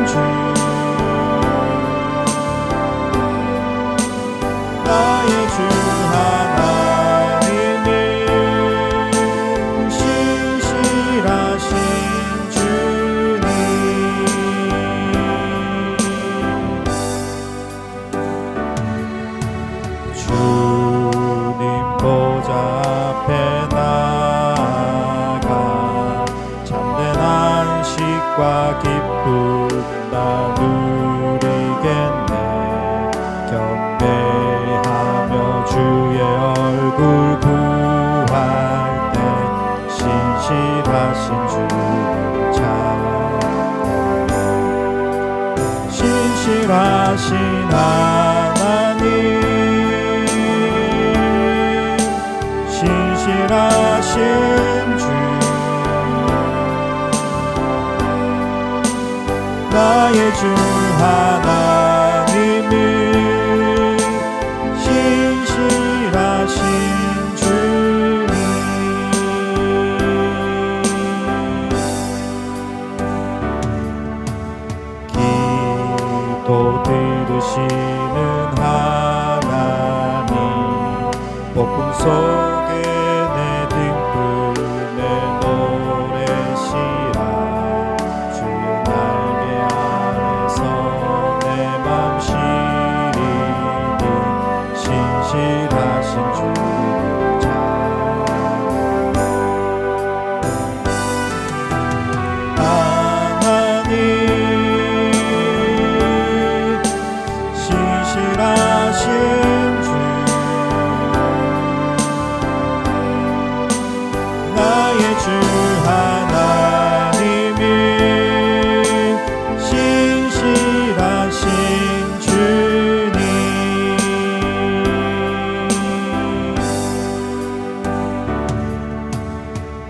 주 나의 주 하나님이 신실하신 주님 주님 보좌 앞에 나아가 참된 안식과 기쁨 나누리겠네 경배하며 주의 얼굴 구할 때 신실하신 주님 찾아 신실하신 하나님 신실하신 주 나의 주 하나님이 신실하신 주님 기도 들으시는 하나님 복음 속에 내 등불에 노래시라 주의 날개 아래서 내 맘 시리니 신실하신 주 하나님 신실하신 주 나의 주 하나님이 신실하신 주님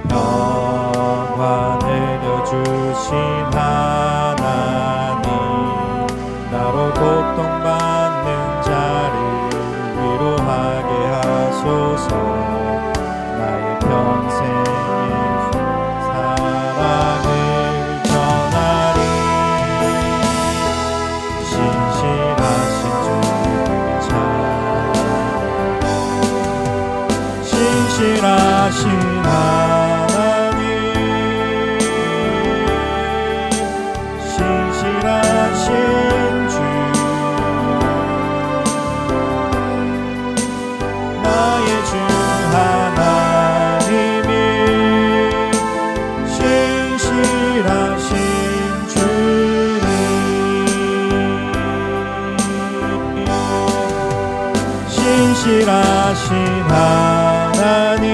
평화 내려주신 하나님 나로 고통받는 자를 위로하게 하소서 나의 평생의 사랑을 전하리 신실하신 주님 찾아 신실하신 하나님 신실하신 주 나의 주 하나님이 신실하신 주님 신실하신 하나님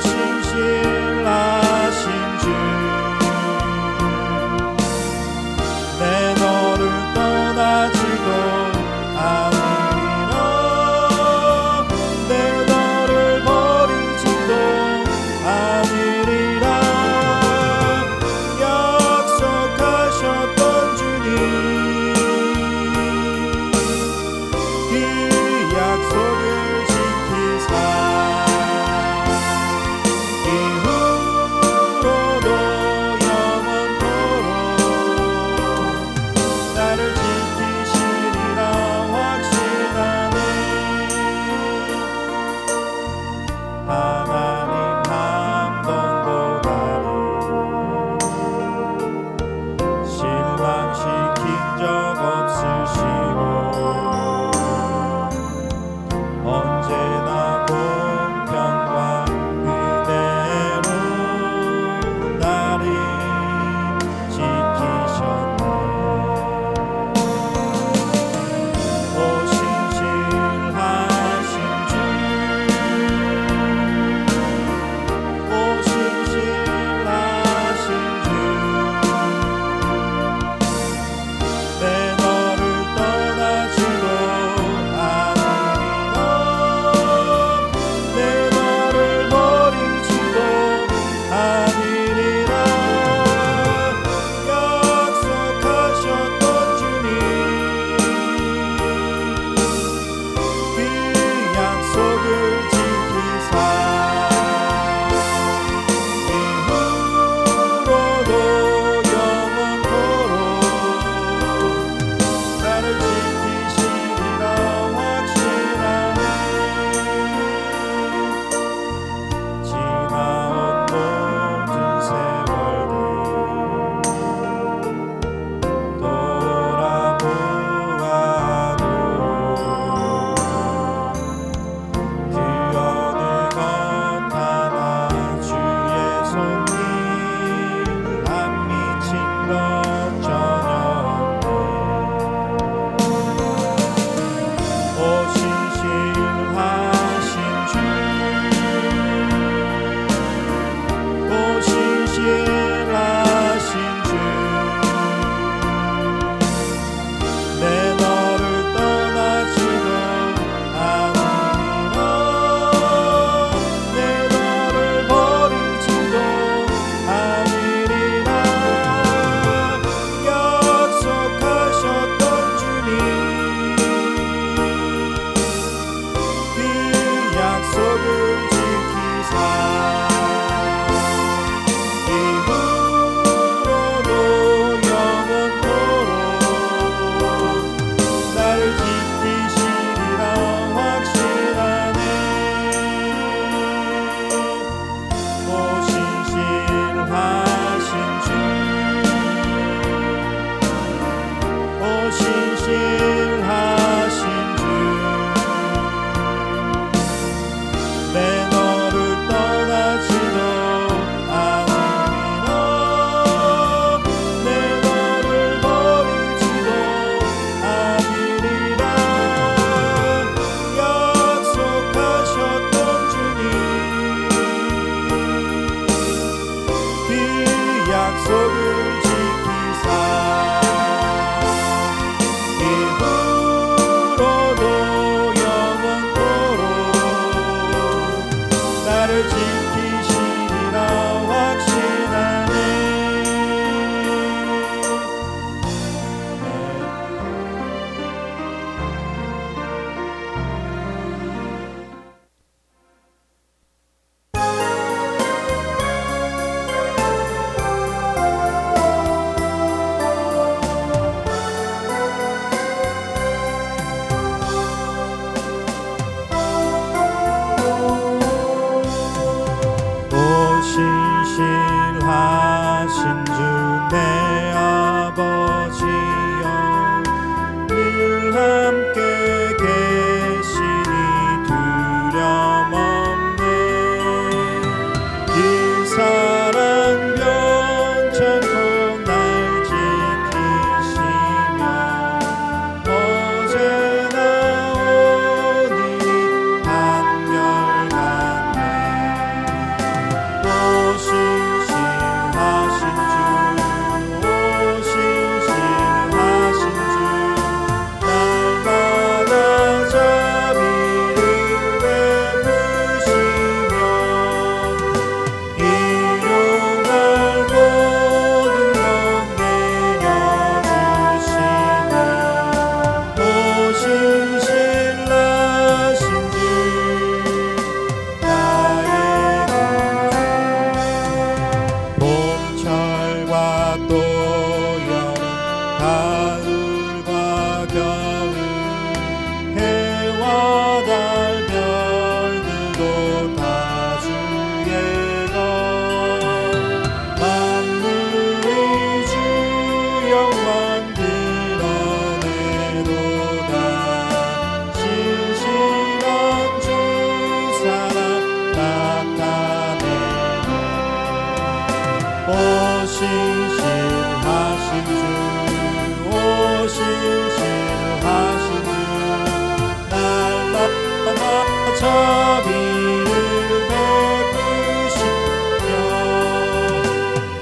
신실하신 주 내 너를 떠나지도 않으리라 내 너를 버리지도 않으리라 약속하셨던 주님 그 약속을 지키사 신실하신 주 오 신실하신 주 날마다 자비를 베푸시며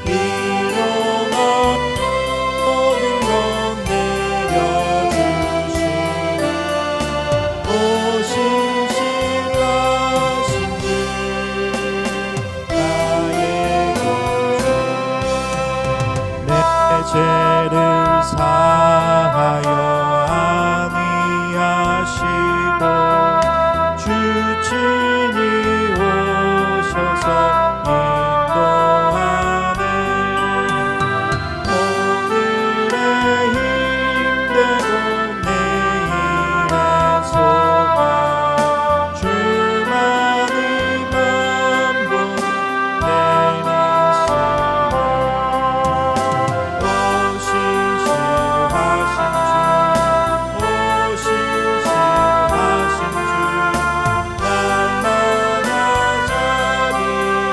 일어나 모든 것 내려주시니 오 신실하신 주 나의 구주 내 죄를 사하여 안위하시고 주 친히 오셔서 인도하네 오늘의 힘되고 내일의 소망 주만의 만보는 내리시네 오 신실하신 주 오 신실하신 주 날마다 자비를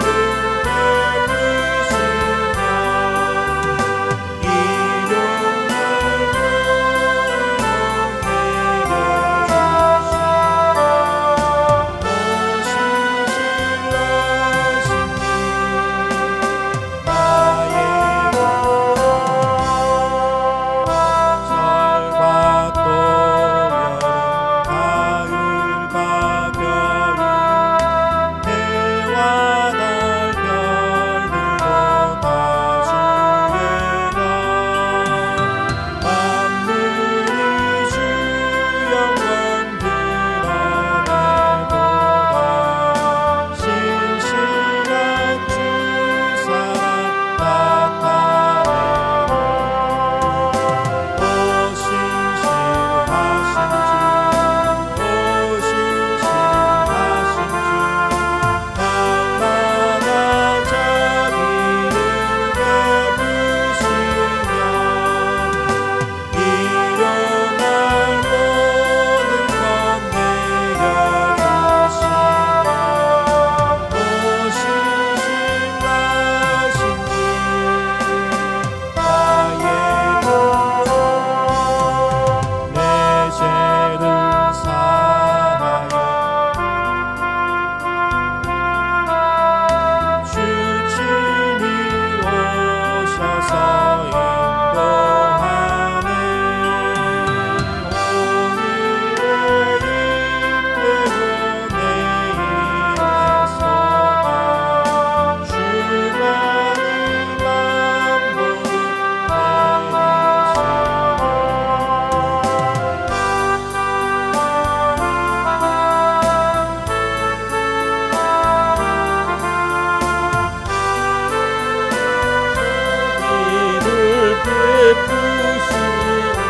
베푸시며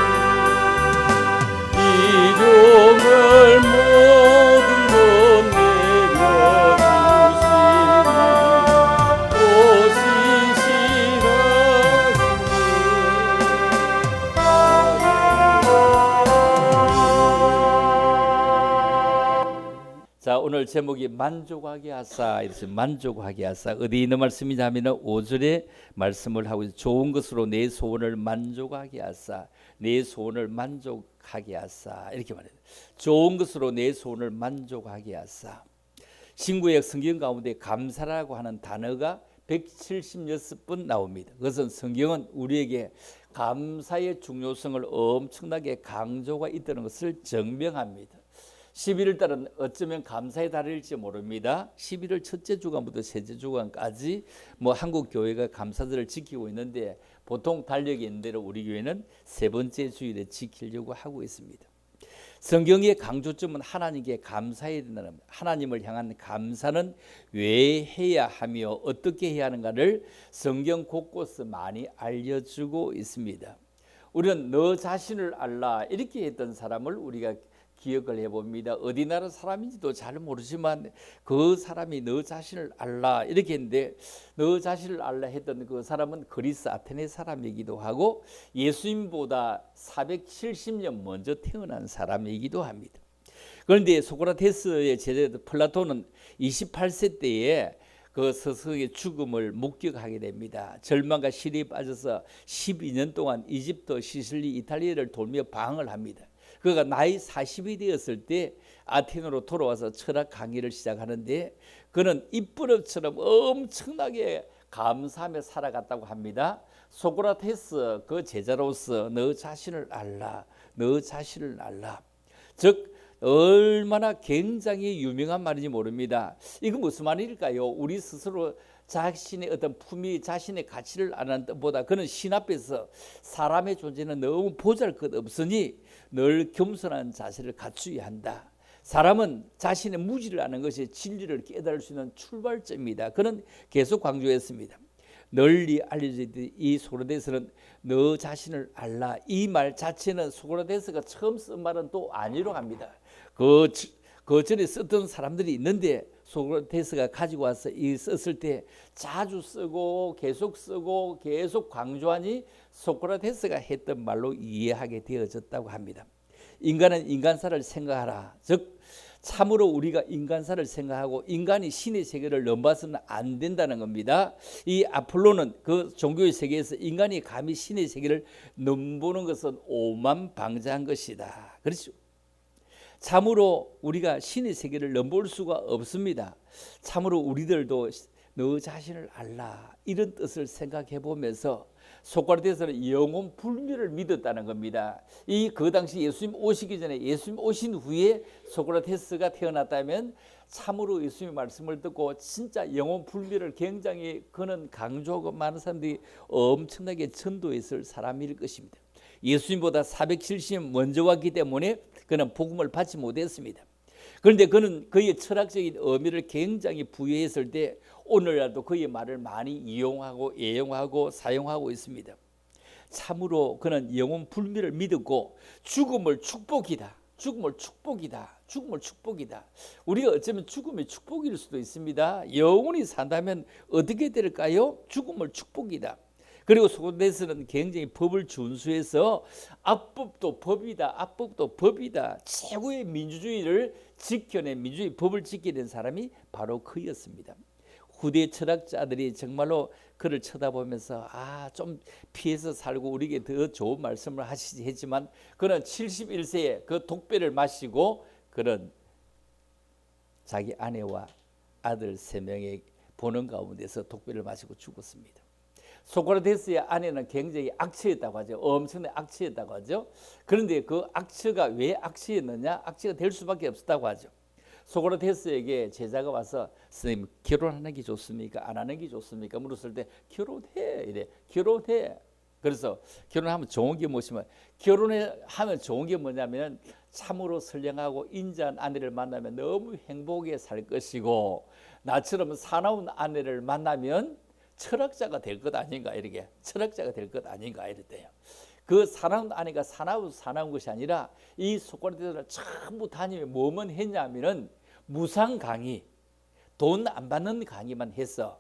일용할 자, 오늘 제목이 만족하게 하사. 이래서 만족하게 하사. 어디 있는 말씀이냐 하면은 5절에 말씀을 하고 있어요. 좋은 것으로 내 소원을 만족하게 하사. 내 소원을 만족하게 하사. 이렇게 말해요. 좋은 것으로 내 소원을 만족하게 하사. 신구약 성경 가운데 감사라고 하는 단어가 176번 나옵니다. 그것은 성경은 우리에게 감사의 중요성을 엄청나게 강조가 있다는 것을 증명합니다. 11월 달은 어쩌면 감사의 달일지 모릅니다. 11월 첫째 주간부터 셋째 주간까지 한국 교회가 감사절을 지키고 있는데 보통 달력이 있는 대로 우리 교회는 세 번째 주일에 지키려고 하고 있습니다. 성경의 강조점은 하나님께 감사해야 된다는 겁니다. 하나님을 향한 감사는 왜 해야 하며 어떻게 해야 하는가를 성경 곳곳에 많이 알려주고 있습니다. 우리는 너 자신을 알라 이렇게 했던 사람을 우리가 기억을 해봅니다. 어디 나라 사람인지도 잘 모르지만 그 사람이 너 자신을 알라 이렇게 했는데 너 자신을 알라 했던 그 사람은 그리스 아테네 사람이기도 하고 예수님보다 470년 먼저 태어난 사람이기도 합니다. 그런데 소크라테스의 제자 플라톤은 28세 때에 그 스승의 죽음을 목격하게 됩니다. 절망과 시리에 빠져서 12년 동안 이집트, 시실리, 이탈리아를 돌며 방황을 합니다. 그가 나이 40이 되었을 때 아테네로 돌아와서 철학 강의를 시작하는데 그는 입버릇처럼 엄청나게 감사하며 살아갔다고 합니다. 소크라테스 그 제자로서 너 자신을 알라, 너 자신을 알라. 즉 얼마나 굉장히 유명한 말인지 모릅니다. 이건 무슨 말일까요? 우리 스스로 자신의 어떤 품위, 자신의 가치를 아는 뜻보다 그는 신 앞에서 사람의 존재는 너무 보잘것없으니 늘 겸손한 자세를 갖추어야 한다. 사람은 자신의 무지를 아는 것이 진리를 깨달을 수 있는 출발점입니다. 그는 계속 강조했습니다. 널리 알려지듯 이 소크라테스는 너 자신을 알라. 이 말 자체는 소크라테스가 처음 쓴 말은 또 아니라고 합니다. 그 전에 썼던 사람들이 있는데 소크라테스가 가지고 와서 이 썼을 때 자주 쓰고 계속 강조하니 소크라테스가 했던 말로 이해하게 되어졌다고 합니다. 인간은 인간사를 생각하라. 즉 참으로 우리가 인간사를 생각하고 인간이 신의 세계를 넘봐서는 안 된다는 겁니다. 이 아폴로는 그 종교의 세계에서 인간이 감히 신의 세계를 넘보는 것은 오만방자한 것이다. 그렇죠? 참으로 우리가 신의 세계를 넘볼 수가 없습니다. 참으로 우리들도 너 자신을 알라 이런 뜻을 생각해 보면서 소크라테스는 영혼 불멸을 믿었다는 겁니다. 그 당시 예수님 오시기 전에 예수님 오신 후에 소크라테스가 태어났다면 참으로 예수님의 말씀을 듣고 진짜 영혼 불멸을 굉장히 그는 강조하고 많은 사람들이 엄청나게 전도했을 사람일 것입니다. 예수님보다 470년 먼저 왔기 때문에 그는 복음을 받지 못했습니다. 그런데 그는 그의 철학적인 의미를 굉장히 부여했을 때 오늘날도 그의 말을 많이 이용하고 애용하고 사용하고 있습니다. 참으로 그는 영혼 불멸을 믿었고 죽음을 축복이다. 죽음을 축복이다. 죽음을 축복이다. 우리가 어쩌면 죽음이 축복일 수도 있습니다. 영원히 산다면 어떻게 될까요? 죽음을 축복이다. 그리고 소크라테스는 굉장히 법을 준수해서 악법도 법이다, 악법도 법이다. 최고의 민주주의를 지켜낸 민주주의 법을 지켜낸 사람이 바로 그였습니다. 후대 철학자들이 정말로 그를 쳐다보면서 좀 피해서 살고 우리에게 더 좋은 말씀을 하시지 했지만 그는 71세에 그 독배를 마시고 그는 자기 아내와 아들 3명의 보는 가운데서 독배를 마시고 죽었습니다. 소크라테스의 아내는 굉장히 악취였다고 하죠. 엄청나게 악취였다고 하죠. 그런데 그 악취가 왜 악취였느냐? 악취가 될 수밖에 없었다고 하죠. 소크라테스에게 제자가 와서 선생님 결혼하는 게 좋습니까? 안 하는 게 좋습니까? 물었을 때 결혼해 이래. 결혼해. 그래서 결혼하면 좋은 게 무엇이면 결혼하면 좋은 게 뭐냐면 참으로 선량하고 인자한 아내를 만나면 너무 행복하게 살 것이고 나처럼 사나운 아내를 만나면 철학자가 될 것 아닌가 이렇게 철학자가 될 것 아닌가 이랬대요. 그 사나운 아내가 사나운 것이 아니라 이 소크라테스는 전부 다니며 뭐만 했냐면은 무상 강의, 돈 안 받는 강의만 했어.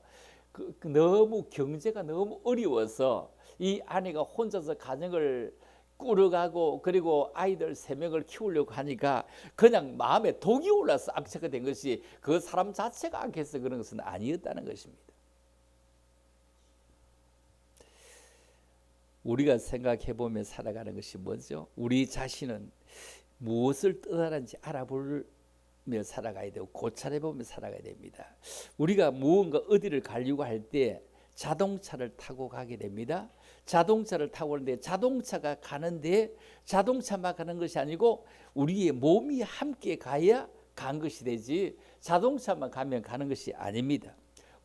너무 경제가 너무 어려워서 이 아내가 혼자서 가정을 꾸려가고 그리고 아이들 3명을 키우려고 하니까 그냥 마음에 독이 올라서 악취가 된 것이 그 사람 자체가 악해서 그런 것은 아니었다는 것입니다. 우리가 생각해보면 살아가는 것이 뭐죠? 우리 자신은 무엇을 뜻하는지 알아보며 살아가야 되고 고찰해보며 살아가야 됩니다. 우리가 무언가 어디를 가려고 할 때 자동차를 타고 가게 됩니다. 자동차를 타고 오는데 자동차가 가는데 자동차만 가는 것이 아니고 우리의 몸이 함께 가야 간 것이 되지 자동차만 가면 가는 것이 아닙니다.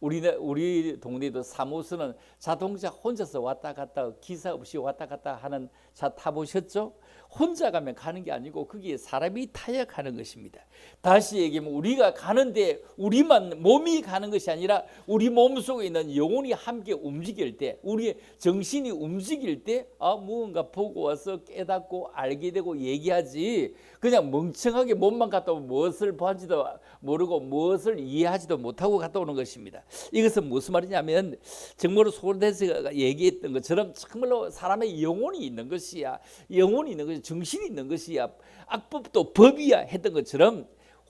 우리 동네도 사무소는 자동차 혼자서 왔다 갔다 기사 없이 왔다 갔다 하는 차 타보셨죠? 혼자 가면 가는 게 아니고 거기에 사람이 타야 가는 것입니다. 다시 얘기하면 우리가 가는데 우리만 몸이 가는 것이 아니라 우리 몸속에 있는 영혼이 함께 움직일 때 우리의 정신이 움직일 때 무언가 보고 와서 깨닫고 알게 되고 얘기하지 그냥 멍청하게 몸만 갔다 오면 무엇을 보지도 모르고 무엇을 이해하지도 못하고 갔다 오는 것입니다. 이것은 무슨 말이냐면 정말로 소크라테스가 얘기했던 것처럼 정말로 사람의 영혼이 있는 것이야. 영혼이 있는 것이 정신이 있는 것이야. 악법도 법이야 했던 것처럼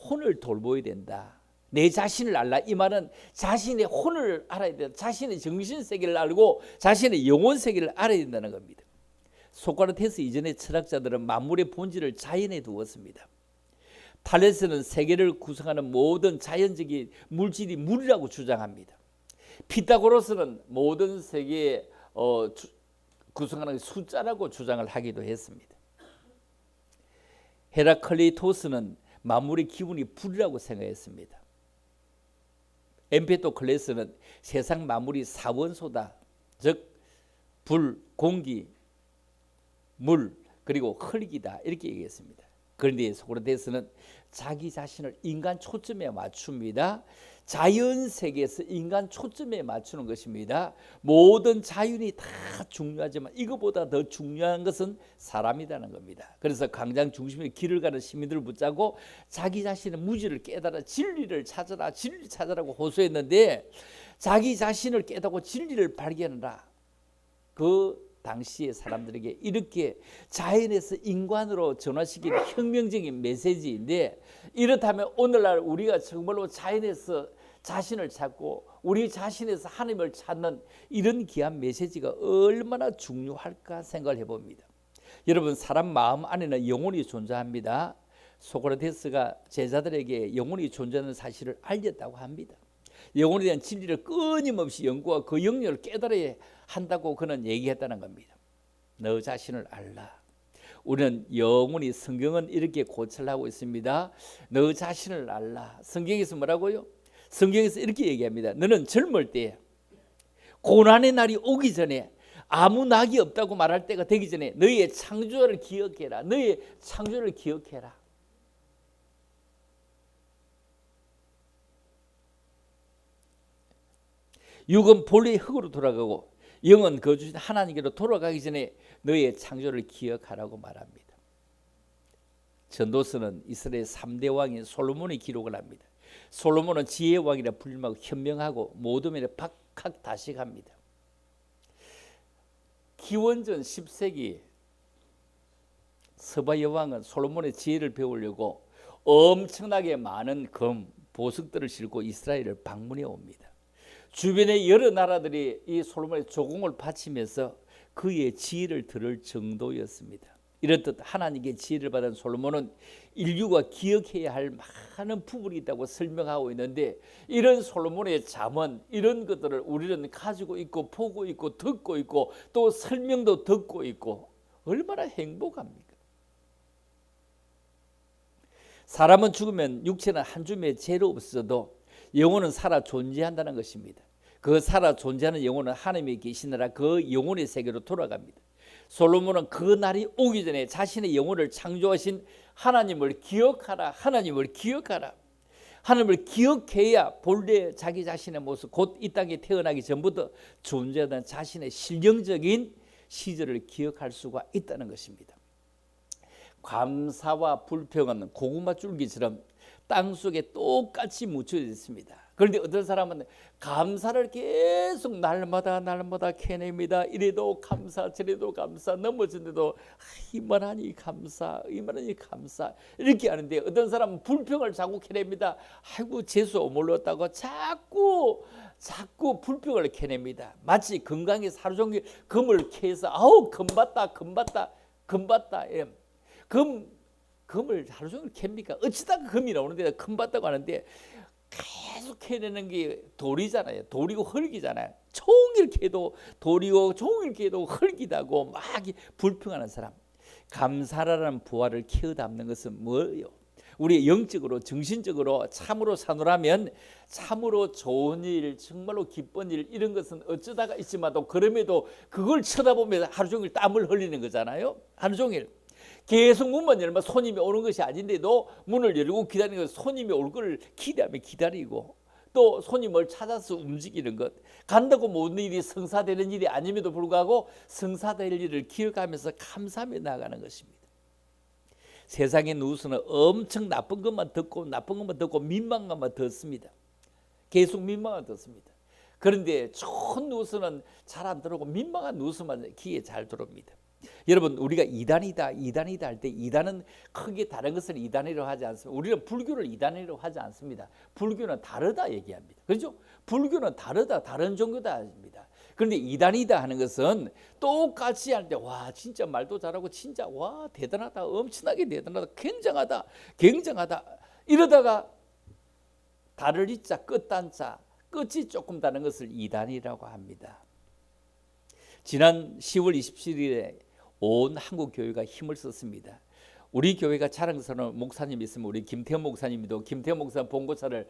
혼을 돌보야 된다. 내 자신을 알라. 이 말은 자신의 혼을 알아야 된다. 자신의 정신세계를 알고 자신의 영혼세계를 알아야 된다는 겁니다. 소크라테스 이전의 철학자들은 만물의 본질을 자연에 두었습니다. 탈레스는 세계를 구성하는 모든 자연적인 물질이 물이라고 주장합니다. 피타고라스는 모든 세계에 구성하는 숫자라고 주장을 하기도 했습니다. 헤라클리토스는 만물의 기운이 불이라고 생각했습니다. 엠페도클레스는 세상 만물이 사원소다. 즉 불, 공기, 물, 그리고 흙이다. 이렇게 얘기했습니다. 그런데 소크라테스는 자기 자신을 인간 초점에 맞춥니다. 자연 세계에서 인간 초점에 맞추는 것입니다. 모든 자연이 다 중요하지만 이것보다 더 중요한 것은 사람이라는 겁니다. 그래서 광장 중심에 길을 가는 시민들을 붙잡고 자기 자신의 무지를 깨달아 진리를 찾아라, 진리를 찾아라고 호소했는데 자기 자신을 깨닫고 진리를 발견하라. 그 당시의 사람들에게 이렇게 자연에서 인간으로 전환시키는 혁명적인 메시지인데, 이렇다면 오늘날 우리가 정말로 자연에서 자신을 찾고 우리 자신에서 하나님을 찾는 이런 귀한 메시지가 얼마나 중요할까 생각을 해봅니다. 여러분, 사람 마음 안에는 영혼이 존재합니다. 소크라테스가 제자들에게 영혼이 존재하는 사실을 알렸다고 합니다. 영혼에 대한 진리를 끊임없이 연구하고 그 영역을 깨달아야 한다고 그는 얘기했다는 겁니다. 너 자신을 알라. 우리는 영혼이, 성경은 이렇게 고찰을 하고 있습니다. 너 자신을 알라. 성경에서 뭐라고요? 성경에서 이렇게 얘기합니다. 너는 젊을 때 고난의 날이 오기 전에, 아무 낙이 없다고 말할 때가 되기 전에 너의 창조를 기억해라. 너의 창조를 기억해라. 육은 본래의 흙으로 돌아가고 영은 거주신 하나님께로 돌아가기 전에 너의 창조를 기억하라고 말합니다. 전도서는 이스라엘 3대 왕인 솔로몬의 기록을 합니다. 솔로몬은 지혜의 왕이라 불림하고 현명하고 모든 면에 박학다식합니다. 기원전 10세기 서바 여왕은 솔로몬의 지혜를 배우려고 엄청나게 많은 금, 보석들을 싣고 이스라엘을 방문해 옵니다. 주변의 여러 나라들이 이 솔로몬의 조공을 바치면서 그의 지혜를 들을 정도였습니다. 이렇듯 하나님께 지혜를 받은 솔로몬은 인류가 기억해야 할 많은 부분이 있다고 설명하고 있는데, 이런 솔로몬의 잠언, 이런 것들을 우리는 가지고 있고 보고 있고 듣고 있고 또 설명도 듣고 있고 얼마나 행복합니까? 사람은 죽으면 육체는 한 줌의 죄로 없어도 영혼은 살아 존재한다는 것입니다. 그 살아 존재하는 영혼은 하나님이 계시느라 그 영혼의 세계로 돌아갑니다. 솔로몬은 그 날이 오기 전에 자신의 영혼을 창조하신 하나님을 기억하라. 하나님을 기억하라. 하나님을 기억해야 본래 자기 자신의 모습, 곧 이 땅에 태어나기 전부터 존재하던 자신의 실령적인 시절을 기억할 수가 있다는 것입니다. 감사와 불평은 고구마 줄기처럼 땅속에 똑같이 묻혀져 있습니다. 그런데 어떤 사람은 감사를 계속 날마다 캐냅니다. 이래도 감사, 저래도 감사, 넘어진데도 이만하니 감사, 이만하니 감사, 이렇게 하는데, 어떤 사람은 불평을 자꾸 캐냅니다. 아이고 재수 오물렀다고 자꾸 불평을 캐냅니다. 마치 건강에서 하루 종일 금을 캐서 아우 금봤다. 예. 금을 하루 종일 캡니까? 어찌다가 금이 나오는데 금 봤다고 하는데, 계속 캐내는 게 돌이잖아요. 돌이고 흙이잖아요. 종일 캐도 돌이고 종일 캐도 흙이다고 막 불평하는 사람. 감사라는 부활을 키워 담는 것은 뭐예요? 우리 영적으로, 정신적으로 참으로 사노라면 참으로 좋은 일, 정말로 기쁜 일, 이런 것은 어쩌다가 있지만도 그럼에도 그걸 쳐다보면서 하루 종일 땀을 흘리는 거잖아요. 하루 종일 계속 문만 열면 손님이 오는 것이 아닌데도 문을 열고 기다리는 것, 손님이 올 걸 기대하며 기다리고, 또 손님을 찾아서 움직이는 것, 간다고 모든 일이 성사되는 일이 아님에도 불구하고 성사될 일을 기억하면서 감사하며 나아가는 것입니다. 세상의 누수는 엄청 나쁜 것만 듣고 민망한 것만 듣습니다. 계속 민망한 것 듣습니다. 그런데 좋은 누수는 잘 안 들어오고 민망한 누수만 귀에 잘 들어옵니다. 여러분 우리가 이단이다 할 때 이단은 크게 다른 것을 이단이라고 하지 않습니다. 우리는 불교를 이단이라고 하지 않습니다. 불교는 다르다 얘기합니다. 그렇죠? 불교는 다르다, 다른 종교다 합니다. 그런데 이단이다 하는 것은 똑같이 할 때 와 진짜 말도 잘하고 진짜 와 대단하다, 엄청나게 대단하다, 굉장하다 이러다가 달을 이자 끝단자 끝이 조금 다른 것을 이단이라고 합니다. 지난 10월 27일에 온 한국 교회가 힘을 썼습니다. 우리 교회가 자랑스러운 목사님이 있으면 우리 김태현 목사님도 김태현 목사 봉고차를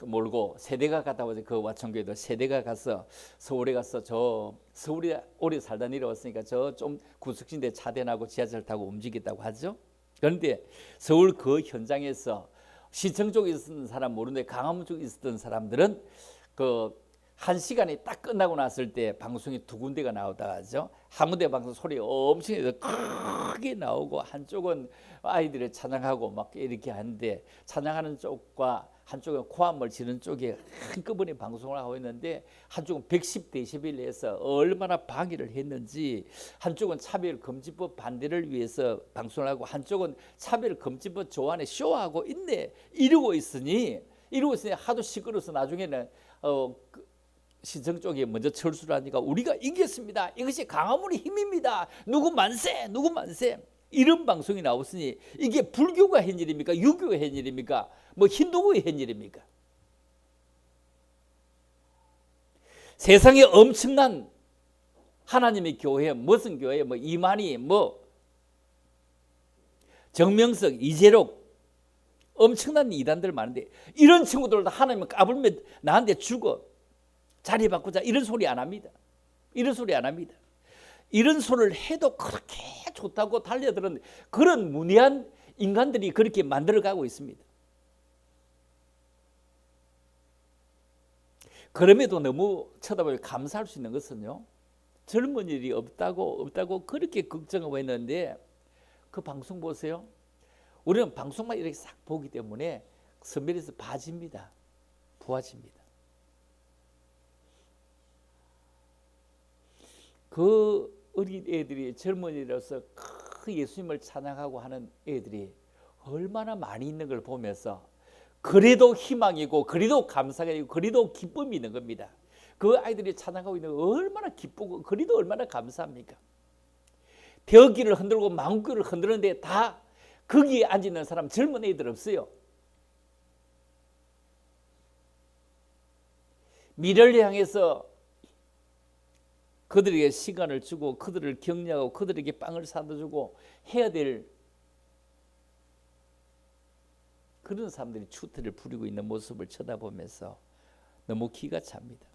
몰고 세대가 갔다 와서 그 와천교회도 세대가 가서 서울에 가서 저 서울에 오래 살다 내려왔으니까 저 좀 구석진데 차대나고 지하철 타고 움직였다고 하죠. 그런데 서울 그 현장에서 시청 쪽에 있었던 사람 모르는데 강화문 쪽에 있었던 사람들은 그 1시간이 딱 끝나고 났을 때 방송이 두 군데가 나오다 하죠. 한 군데 방송 소리 엄청 크게 나오고 한쪽은 아이들이 찬양하고 막 이렇게 하는데 찬양하는 쪽과 한쪽은 코함을 지는 쪽에 한꺼번에 방송을 하고 있는데 한쪽은 110dB에서 얼마나 방해를 했는지 한쪽은 차별금지법 반대를 위해서 방송을 하고 한쪽은 차별금지법 조안에 쇼하고 있네 이러고 있으니 하도 시끄러워서 나중에는 시청 쪽에 먼저 철수를 하니까 우리가 이겼습니다. 이것이 강화문의 힘입니다. 누구 만세 이런 방송이 나왔으니 이게 불교가 한 일입니까? 유교가 한 일입니까? 뭐 힌두교의 한 일입니까? 세상에 엄청난 하나님의 교회, 무슨 교회, 뭐 이만희, 뭐 정명석, 이재록 엄청난 이단들 많은데 이런 친구들도 하나님을 까불면 나한테 죽어. 자리 바꾸자 이런 소리 안 합니다. 이런 소리를 해도 그렇게 좋다고 달려드는 그런 문외한 인간들이 그렇게 만들어가고 있습니다. 그럼에도 너무 쳐다보면 감사할 수 있는 것은요. 젊은 일이 없다고 그렇게 걱정하고 있는데 그 방송 보세요. 우리는 방송만 이렇게 싹 보기 때문에 선별해서 봐집니다. 부화집니다. 그 어린 애들이 젊은이로서 그 예수님을 찬양하고 하는 애들이 얼마나 많이 있는 걸 보면서 그래도 희망이고 그래도 감사가 있고 그래도 기쁨이 있는 겁니다. 그 아이들이 찬양하고 있는 거 얼마나 기쁘고 그래도 얼마나 감사합니까? 벽기를 흔들고 망구를 흔드는데 다 거기에 앉아있는 사람 젊은 애들 없어요. 미래를 향해서 그들에게 시간을 주고 그들을 격려하고 그들에게 빵을 사다 주고 해야 될 그런 사람들이 추태를 부리고 있는 모습을 쳐다보면서 너무 기가 찹니다.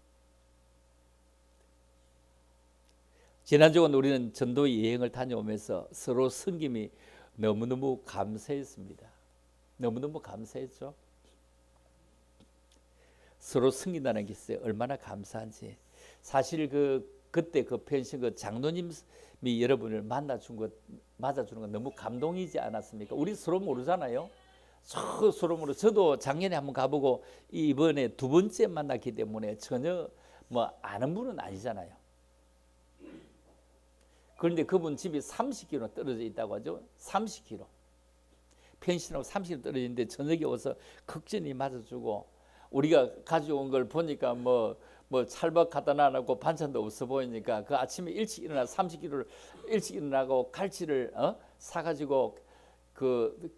지난주는 우리는 전도 여행을 다녀오면서 서로 섬김이 너무너무 감사했습니다. 너무너무 감사했죠. 서로 섬긴다는 게 얼마나 감사한지. 사실 그때 그 펜션 그 장로님이 여러분을 맞아주는 건 너무 감동이지 않았습니까? 우리 서로 모르잖아요. 서로 모르. 저도 작년에 한번 가보고 이번에 두 번째 만났기 때문에 전혀 뭐 아는 분은 아니잖아요. 그런데 그분 집이 30km 떨어져 있다고 하죠. 30km. 펜션하고 30km 떨어지는데 저녁에 와서 극진히 맞아주고 우리가 가져온 걸 보니까 뭐 찰밥 갖다 놔놓고 반찬도 없어 보이니까 그 아침에 일찍 일어나 30km를 일찍 일어나고 갈치를 사가지고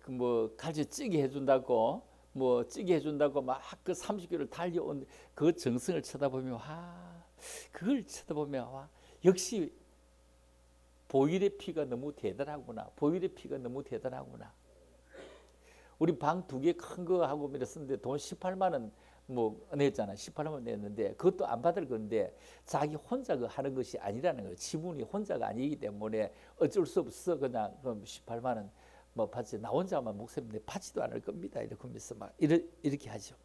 뭐 갈치찌개 해준다고 막 그 30km를 달려온 그 정성을 쳐다보면 그걸 쳐다보면 역시 보일의 피가 너무 대단하구나. 우리 방 2개 큰 거 하고 밀었었는데 돈 18만 원 냈잖아. 18만 원 냈는데 그것도 안 받을 건데 자기 혼자 하는 것이 아니라는 거예요. 지분이 혼자가 아니기 때문에 어쩔 수 없어. 그냥 18만 원 받지. 나 혼자만 목사님인데 받지도 않을 겁니다. 이렇게 하면서 이렇게 하죠.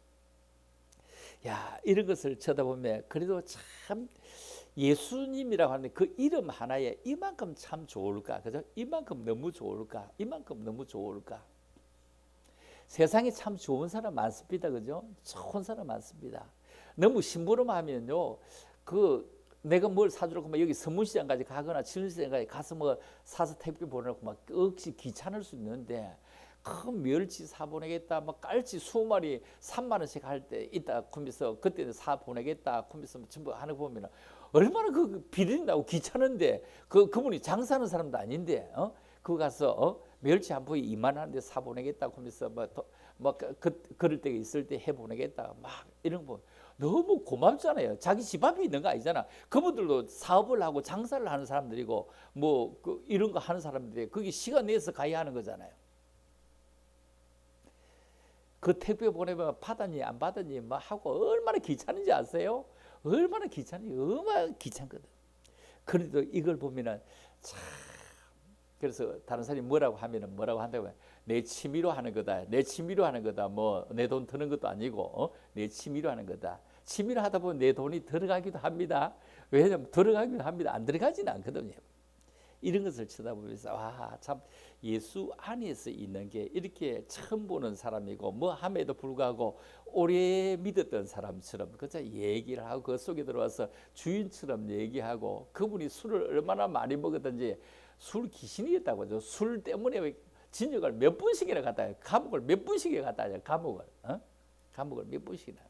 야, 이런 것을 쳐다보면 그래도 참 예수님이라고 하는데 그 이름 하나에 이만큼 참 좋을까? 그죠? 이만큼 너무 좋을까? 세상에 참 좋은 사람 많습니다. 그죠? 좋은 사람 많습니다. 너무 심부름하면요. 내가 뭘 사주라고 막 여기 서문시장까지 가거나 칠순시장까지 가서 뭐 사서 택배 보내놓고 막 억지 귀찮을 수 있는데, 큰 멸치 사 보내겠다, 막 깔치 20마리 3만 원씩 할 때 있다 하면서 그때는 사 보내겠다 하면서 전부 하는 거 보면 얼마나 그 비린다고 귀찮은데, 그분이 장사하는 사람도 아닌데 그거 가서 멸치 한 포기 2만 원인데 사 보내겠다 하면서 그럴 때가 있을 때 해 보내겠다 막 이런 거 너무 고맙잖아요. 자기 집 앞에 있는 거 아니잖아. 그분들도 사업을 하고 장사를 하는 사람들이고 뭐 이런 거 하는 사람들이 그게 시간 내서 가야 하는 거잖아요. 그 택배 보내면 받았니 안 받았니 막 하고 얼마나 귀찮은지 아세요? 얼마나 귀찮은지, 얼마나 귀찮거든. 그래도 이걸 보면은 참, 그래서 다른 사람이 뭐라고 하면은 뭐라고 한다고, 내 취미로 하는 거다, 내 취미로 하는 거다, 뭐 내 돈 드는 것도 아니고 내 취미로 하는 거다. 취미로 하다 보면 내 돈이 들어가기도 합니다. 왜냐하면 들어가기도 합니다. 안 들어가지는 않거든요. 이런 것을 쳐다보면서 와, 참 예수 안에서 있는 게 이렇게 처음 보는 사람이고 뭐 함에도 불구하고 오래 믿었던 사람처럼 그저 얘기를 하고 그 속에 들어와서 주인처럼 얘기하고, 그분이 술을 얼마나 많이 먹었든지 술 귀신이었다고 하죠. 술 때문에 진역을 몇 번씩이나 갔다 해요. 감옥을 몇 번씩이나 갔다 해요. 감옥을 몇 번씩이나.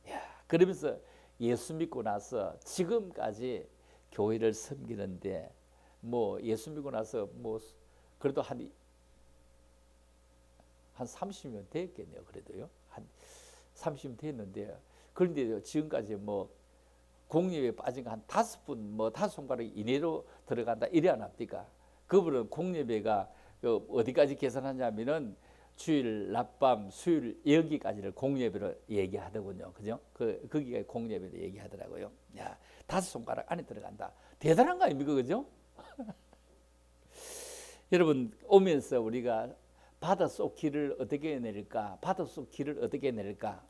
야, 그러면서 예수 믿고 나서 지금까지 교회를 섬기는데 뭐 예수 믿고 나서 뭐 그래도 한 30년 됐겠네요. 그래도요. 한 30년 됐는데, 그런데 지금까지 뭐 공예에 빠진 거 한 5분 뭐 5손가락 이내로 들어간다 이래 안 합니까? 그분은 공예배가 어디까지 계산하냐면은 주일, 낮밤, 수요일 여기까지를 공예배로 얘기하더군요. 그죠? 거기가 공예배로 얘기하더라고요. 야, 5손가락 안에 들어간다. 대단한 거 아닙니까? 그죠? 여러분, 오면서 우리가 바닷속 길을 어떻게 내릴까? 바닷속 길을 어떻게 내릴까?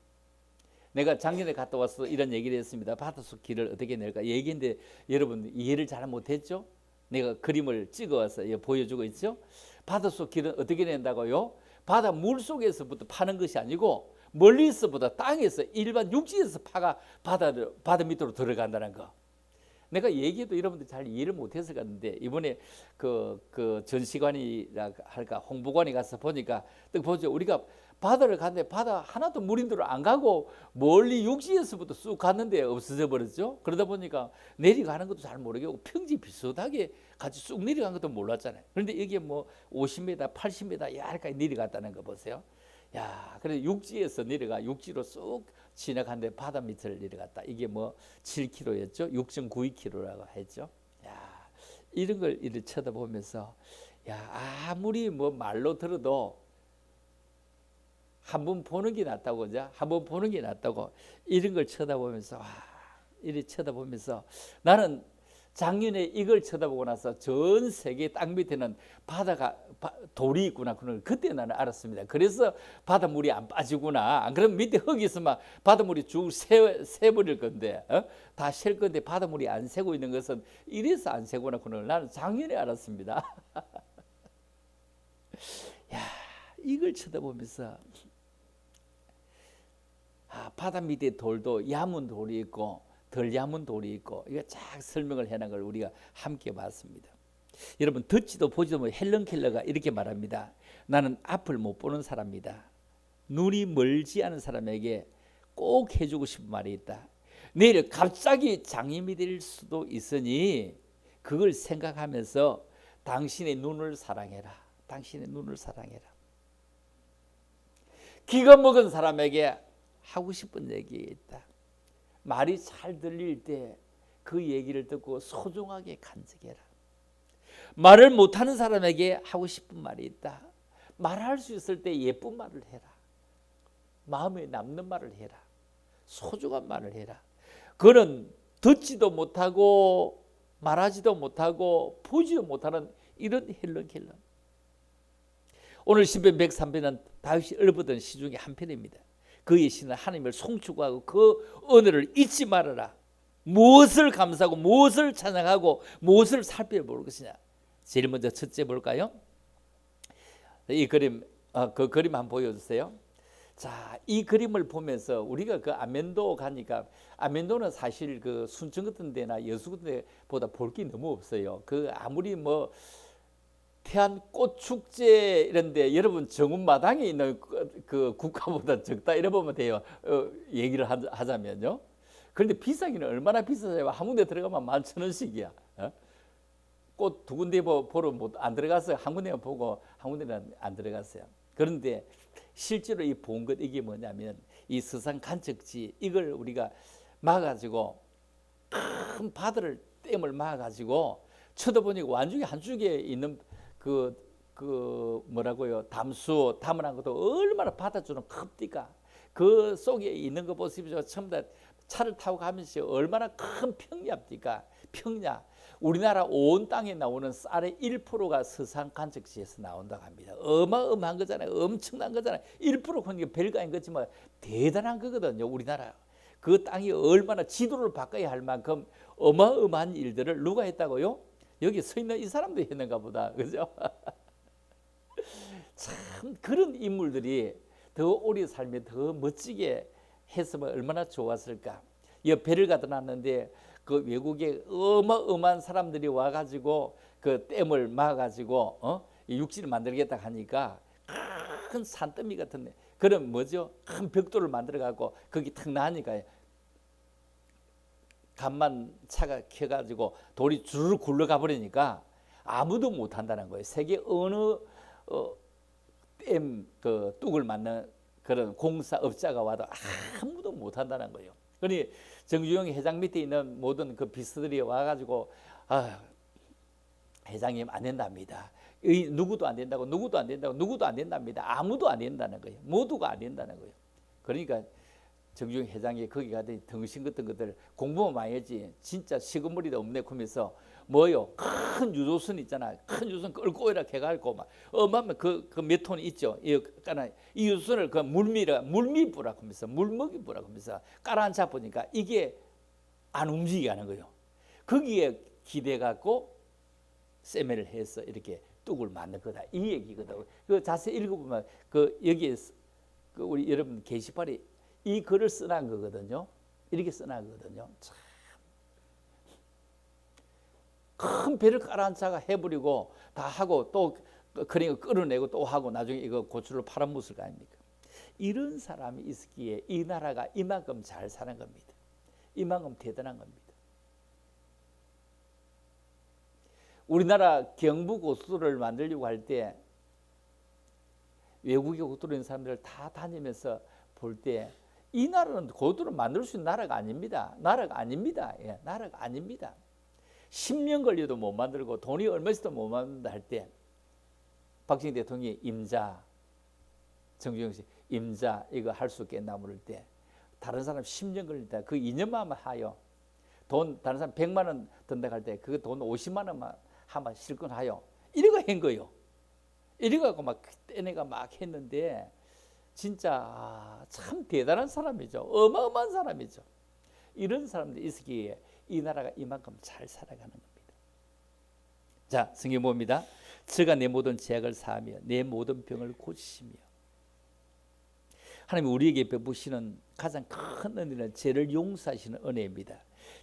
내가 작년에 갔다 와서 이런 얘기를 했습니다. 바닷속 길을 어떻게 내릴까? 얘기인데 여러분 이해를 잘 못했죠? 내가 그림을 찍어서 보여주고 있죠? 바닷속 길은 어떻게 낸다고요? 바다 물속에서부터 파는 것이 아니고 멀리서부터 땅에서 일반 육지에서 파가 바다 밑으로 들어간다는 거. 내가 얘기해도 여러분들이 잘 이해를 못해서 갔는데, 이번에 그 전시관이라 할까 홍보관에 가서 보니까 또 보죠. 우리가 바다를 갔는데 바다 하나도 무림대로 안 가고 멀리 육지에서부터 쑥 갔는데 없어져 버렸죠. 그러다 보니까 내려가는 것도 잘 모르겠고 평지 비슷하게 같이 쑥 내려간 것도 몰랐잖아요. 그런데 이게 뭐 50m, 80m 야까지 내려갔다는 거 보세요. 야, 그래 육지에서 육지로 쑥 지나갔는데 바다 밑을 내려갔다. 이게 뭐 7km였죠. 6.92km라고 했죠. 야, 이런 걸 이렇게 쳐다보면서 야, 아무리 뭐 말로 들어도 한번 보는 게 낫다고, 그죠? 한번 보는 게 낫다고 이런 걸 쳐다보면서 이렇게 쳐다보면서 나는 작년에 이걸 쳐다보고 나서 전 세계 땅 밑에는 바다가 돌이 있구나. 그때 나는 알았습니다. 그래서 바닷물이 안 빠지구나. 안 그러면 밑에 흙이 있으면 바닷물이 쭉 새버릴 건데 다 셀 건데 바닷물이 안 새고 있는 것은 이래서 안 새구나. 그걸 나는 작년에 알았습니다. 야, 이걸 쳐다보면서 바다 밑에 돌도 얇은 돌이 있고 덜 얇은 돌이 있고, 이거 쫙 설명을 해놓은 걸 우리가 함께 봤습니다. 여러분, 듣지도 보지도 못한 헬런 켈러가 이렇게 말합니다. 나는 앞을 못 보는 사람이다. 눈이 멀지 않은 사람에게 꼭 해주고 싶은 말이 있다. 내일 갑자기 장님이 될 수도 있으니 그걸 생각하면서 당신의 눈을 사랑해라. 당신의 눈을 사랑해라. 기가 먹은 사람에게 하고 싶은 얘기 있다. 말이 잘 들릴 때 그 얘기를 듣고 소중하게 간직해라. 말을 못하는 사람에게 하고 싶은 말이 있다. 말할 수 있을 때 예쁜 말을 해라. 마음에 남는 말을 해라. 소중한 말을 해라. 그는 듣지도 못하고 말하지도 못하고 보지도 못하는 이런 헬런 켈러. 오늘 시편 103편은 다윗이 읊었던 시 중에 한 편입니다. 그의 시는 하나님을 송축하고 그 언어를 잊지 말아라. 무엇을 감사하고 무엇을 찬양하고 무엇을 살펴볼 것이냐. 제일 먼저 첫째 볼까요? 이 그림, 그 그림 한번 보여주세요. 자, 이 그림을 보면서 우리가 그 안면도 가니까 안면도는 사실 그 순천 같은 데나 여수 같은 데보다 볼 게 너무 없어요. 그 아무리 뭐 태안 꽃축제 이런데 여러분 정운마당에 있는 그 국가보다 적다 이래 보면 돼요. 얘기를 하자면요. 그런데 비싸기는 얼마나 비싸요? 한 군데 들어가면 11,000원씩이야. 꽃 두 군데 보러 안 들어갔어요. 한 군데만 보고 한 군데는 안 들어갔어요. 그런데 실제로 이 본 것 이게 뭐냐면 이 서산 간척지 이걸 우리가 막아가지고 큰 바다를 댐을 막아가지고 쳐다보니까 완전히 한쪽에 있는 그 뭐라고요 담수 담을 것도 얼마나 바다처럼 큽니까? 그 속에 있는 거 보십시오. 처음 다 차를 타고 가면서 얼마나 큰 평야입니까? 평야. 우리나라 온 땅에 나오는 쌀의 1%가 서산 간척지에서 나온다고 합니다. 어마어마한 거잖아요. 엄청난 거잖아요. 1% 그러니까 별거 아닌 거지만 대단한 거거든요. 우리나라. 그 땅이 얼마나 지도를 바꿔야 할 만큼 어마어마한 일들을 누가 했다고요? 여기 서 있는 이 사람도 했는가 보다. 그죠? 참 그런 인물들이 더 오래 살면 더 멋지게 했으면 얼마나 좋았을까. 이 배를 가다 놨는데 그 외국에 어마어마한 사람들이 와가지고 그 댐을 막아가지고 육지를 만들겠다 하니까 큰 산더미 같은데 그런 뭐죠? 큰 벽돌을 만들어갖고 거기 탁 나니까 간만 차가 켜가지고 돌이 주르륵 굴러가 버리니까 아무도 못한다는 거예요. 세계 어느 댐 그 뚝을 만든 그런 공사업자가 와도 아무도 못한다는 거예요. 그러니 정주영 회장 밑에 있는 모든 그 비서들이 와가지고 회장님 안 된답니다. 누구도 안 된다고 누구도 안 된다고 누구도 안 된답니다. 아무도 안 된다는 거예요. 모두가 안 된다는 거예요. 그러니까 정주영 회장이 거기 가더니 덩신 같은 것들 공부만 많이 했지 진짜 시금머리도 없네 그러면서 뭐요? 큰 유조선 있잖아. 큰 유조선 끌고 이렇게 해가지고 막 어마어마한 그 몇 톤 있죠. 이 유조선을 그 물미부라 하면서 물먹이부라 하면서 깔아앉아 보니까 이게 안 움직이게 하는 거예요. 거기에 기대갖고 세매를 해서 이렇게 뚝을 만든 거다. 이 얘기거든. 그 자세히 읽어보면 그 여기에 그 우리 여러분 게시판에 이 글을 써놓은 거거든요. 이렇게 써놓은 거거든요. 참. 큰 배를 깔아앉아가 해버리고 다 하고 또 그러니까 끌어내고 또 하고 나중에 이거 고추를 팔아먹을 거 아닙니까? 이런 사람이 있기에 이 나라가 이만큼 잘 사는 겁니다. 이만큼 대단한 겁니다. 우리나라 경부고속도로를 만들려고 할 때 외국의 고속도로 있는 사람들을 다 다니면서 볼 때 이 나라는 고속도로를 만들 수 있는 나라가 아닙니다. 나라가 아닙니다. 예, 나라가 아닙니다. 10년 걸려도 못 만들고 돈이 얼마 있어도 못 만든다 할 때 박정희 대통령이 임자, 정주영 씨 임자 이거 할 수 있겠나 물을 때 다른 사람 10년 걸린다. 그 2년만 하여 돈 다른 사람 100만 원 든다 할 때 그 돈 50만 원만 하면 실컷하여 이러고 한 거요. 이래갖고 막 떼내가 막 했는데 진짜 참 대단한 사람이죠. 어마어마한 사람이죠. 이런 사람들이 있기에 이 나라가 이만큼 잘 살아가는 겁니다. 자, 성경 봅니다. 저가 내 모든 죄악을 사하며 내 모든 병을 고치시며 하나님 우리에게 베푸시는 가장 큰 은혜는 죄를 용서하시는 은혜입니다.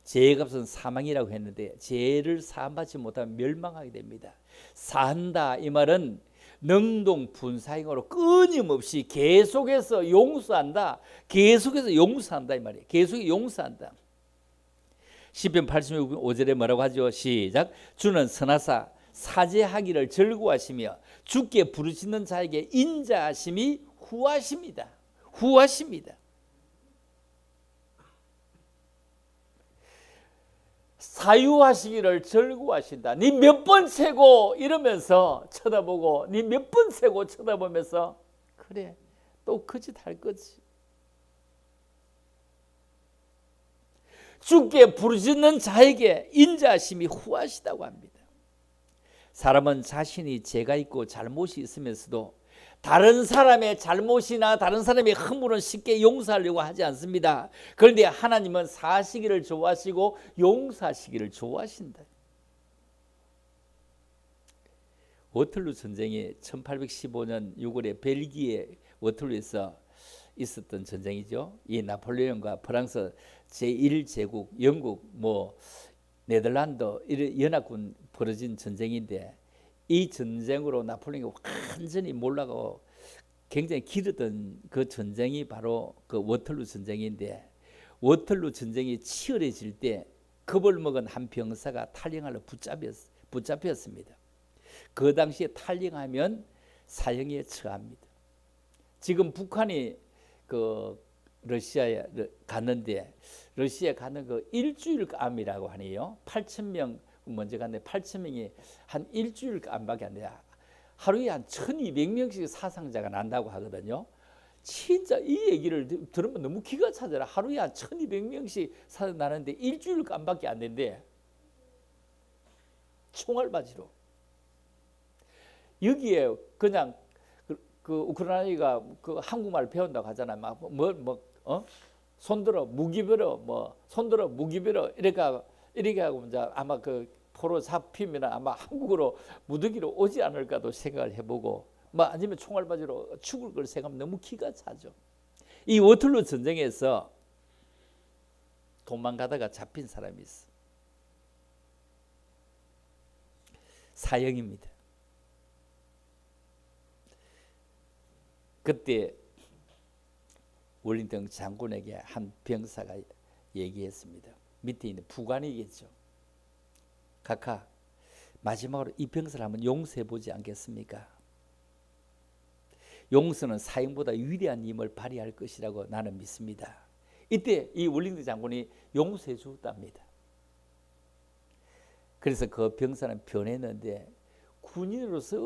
죄의 값은 사망이라고 했는데 죄를 사함받지 못하면 멸망하게 됩니다. 사한다 이 말은 능동분사행으로 끊임없이 계속해서 용서한다. 계속해서 용서한다 이 말이에요. 계속 용서한다. 시편 86편 5절에 뭐라고 하죠? 시작. 주는 선하사 사죄하기를 즐거워하시며 주께 부르짖는 자에게 인자하심이 후하십니다. 후하십니다. 사유하시기를 즐거워하신다. 니 몇 번 세고 이러면서 쳐다보고 니 몇 번 세고 쳐다보면서 그래 또 그 짓 할 거지. 주께 부르짖는 자에게 인자하심이 후하시다고 합니다. 사람은 자신이 죄가 있고 잘못이 있으면서도 다른 사람의 잘못이나 다른 사람의 허물은 쉽게 용서하려고 하지 않습니다. 그런데 하나님은 사하시기를 좋아하시고 용서하시기를 좋아하신다. 워털루 전쟁이 1815년 6월에 벨기에 워털루에서 있었던 전쟁이죠. 이 나폴레옹과 프랑스 제1제국, 영국, 뭐 네덜란드 이런 연합군 벌어진 전쟁인데 이 전쟁으로 나폴레옹이 완전히 몰락하고 굉장히 길었던 그 전쟁이 바로 그 워털루 전쟁인데 워털루 전쟁이 치열해질 때 겁을 먹은 한 병사가 탈영하려 붙잡혔습니다. 그 당시에 탈영하면 사형에 처합니다. 지금 북한이 그 러시아에 갔는데 러시아에 가는 그 일주일감이라고 하네요. 8,000명 먼저 갔는데 8,000명이 한 일주일감밖에 안 돼요. 하루에 한 1,200명씩 사상자가 난다고 하거든요. 진짜 이 얘기를 들으면 너무 기가 차더라. 하루에 한 1,200명씩 사상 나는데 일주일감밖에 안 된대. 총알바지로. 여기에 그냥 그 우크라이나가 그 한국말 배운다고 하잖아요. 막 손들어 무기 бер어 뭐 손들어 무기 бер어 이렇게 하고 이제 아마 그 포로 잡히면 아마 한국으로 무더기로 오지 않을까도 생각을 해보고 뭐 아니면 총알바지로 죽을 걸 생각하면 너무 기가 차죠. 이 워털루 전쟁에서 도망가다가 잡힌 사람이 있어. 사형입니다. 그때 웰링턴 장군에게 한 병사가 얘기했습니다. 밑에 있는 부관이겠죠. 각하, 마지막으로 이 병사를 한번 용서해 보지 않겠습니까? 용서는 사형보다 위대한 힘을 발휘할 것이라고 나는 믿습니다. 이때 이 웰링턴 장군이 용서해 주었답니다. 그래서 그 병사는 변했는데 군인으로서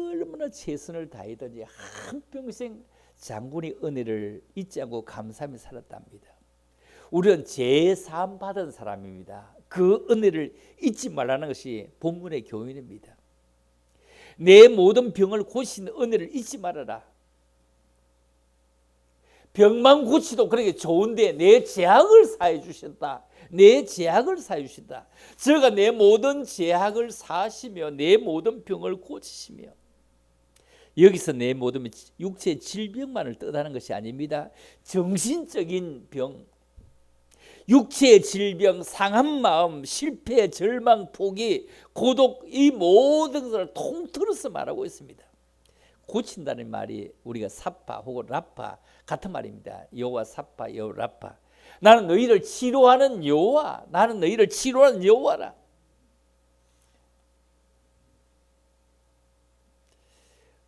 얼마나 최선을 다했든지 한평생 장군의 은혜를 잊지 않고 감사하며 살았답니다. 우리는 제사함 받은 사람입니다. 그 은혜를 잊지 말라는 것이 본문의 교훈입니다. 내 모든 병을 고치는 은혜를 잊지 말아라. 병만 고치도 그렇게 좋은데 내 죄악을 사해 주셨다. 내 죄악을 사해 주신다. 저가 내 모든 죄악을 사하시며 내 모든 병을 고치시며 여기서 내 모든 육체의 질병만을 뜻하는 것이 아닙니다. 정신적인 병, 육체의 질병, 상한 마음, 실패, 절망, 포기, 고독 이 모든 것을 통틀어서 말하고 있습니다. 고친다는 말이 우리가 사파 혹은 라파 같은 말입니다. 여호와 사파, 여호와 라파. 나는 너희를 치료하는 여호와, 나는 너희를 치료하는 여호와라.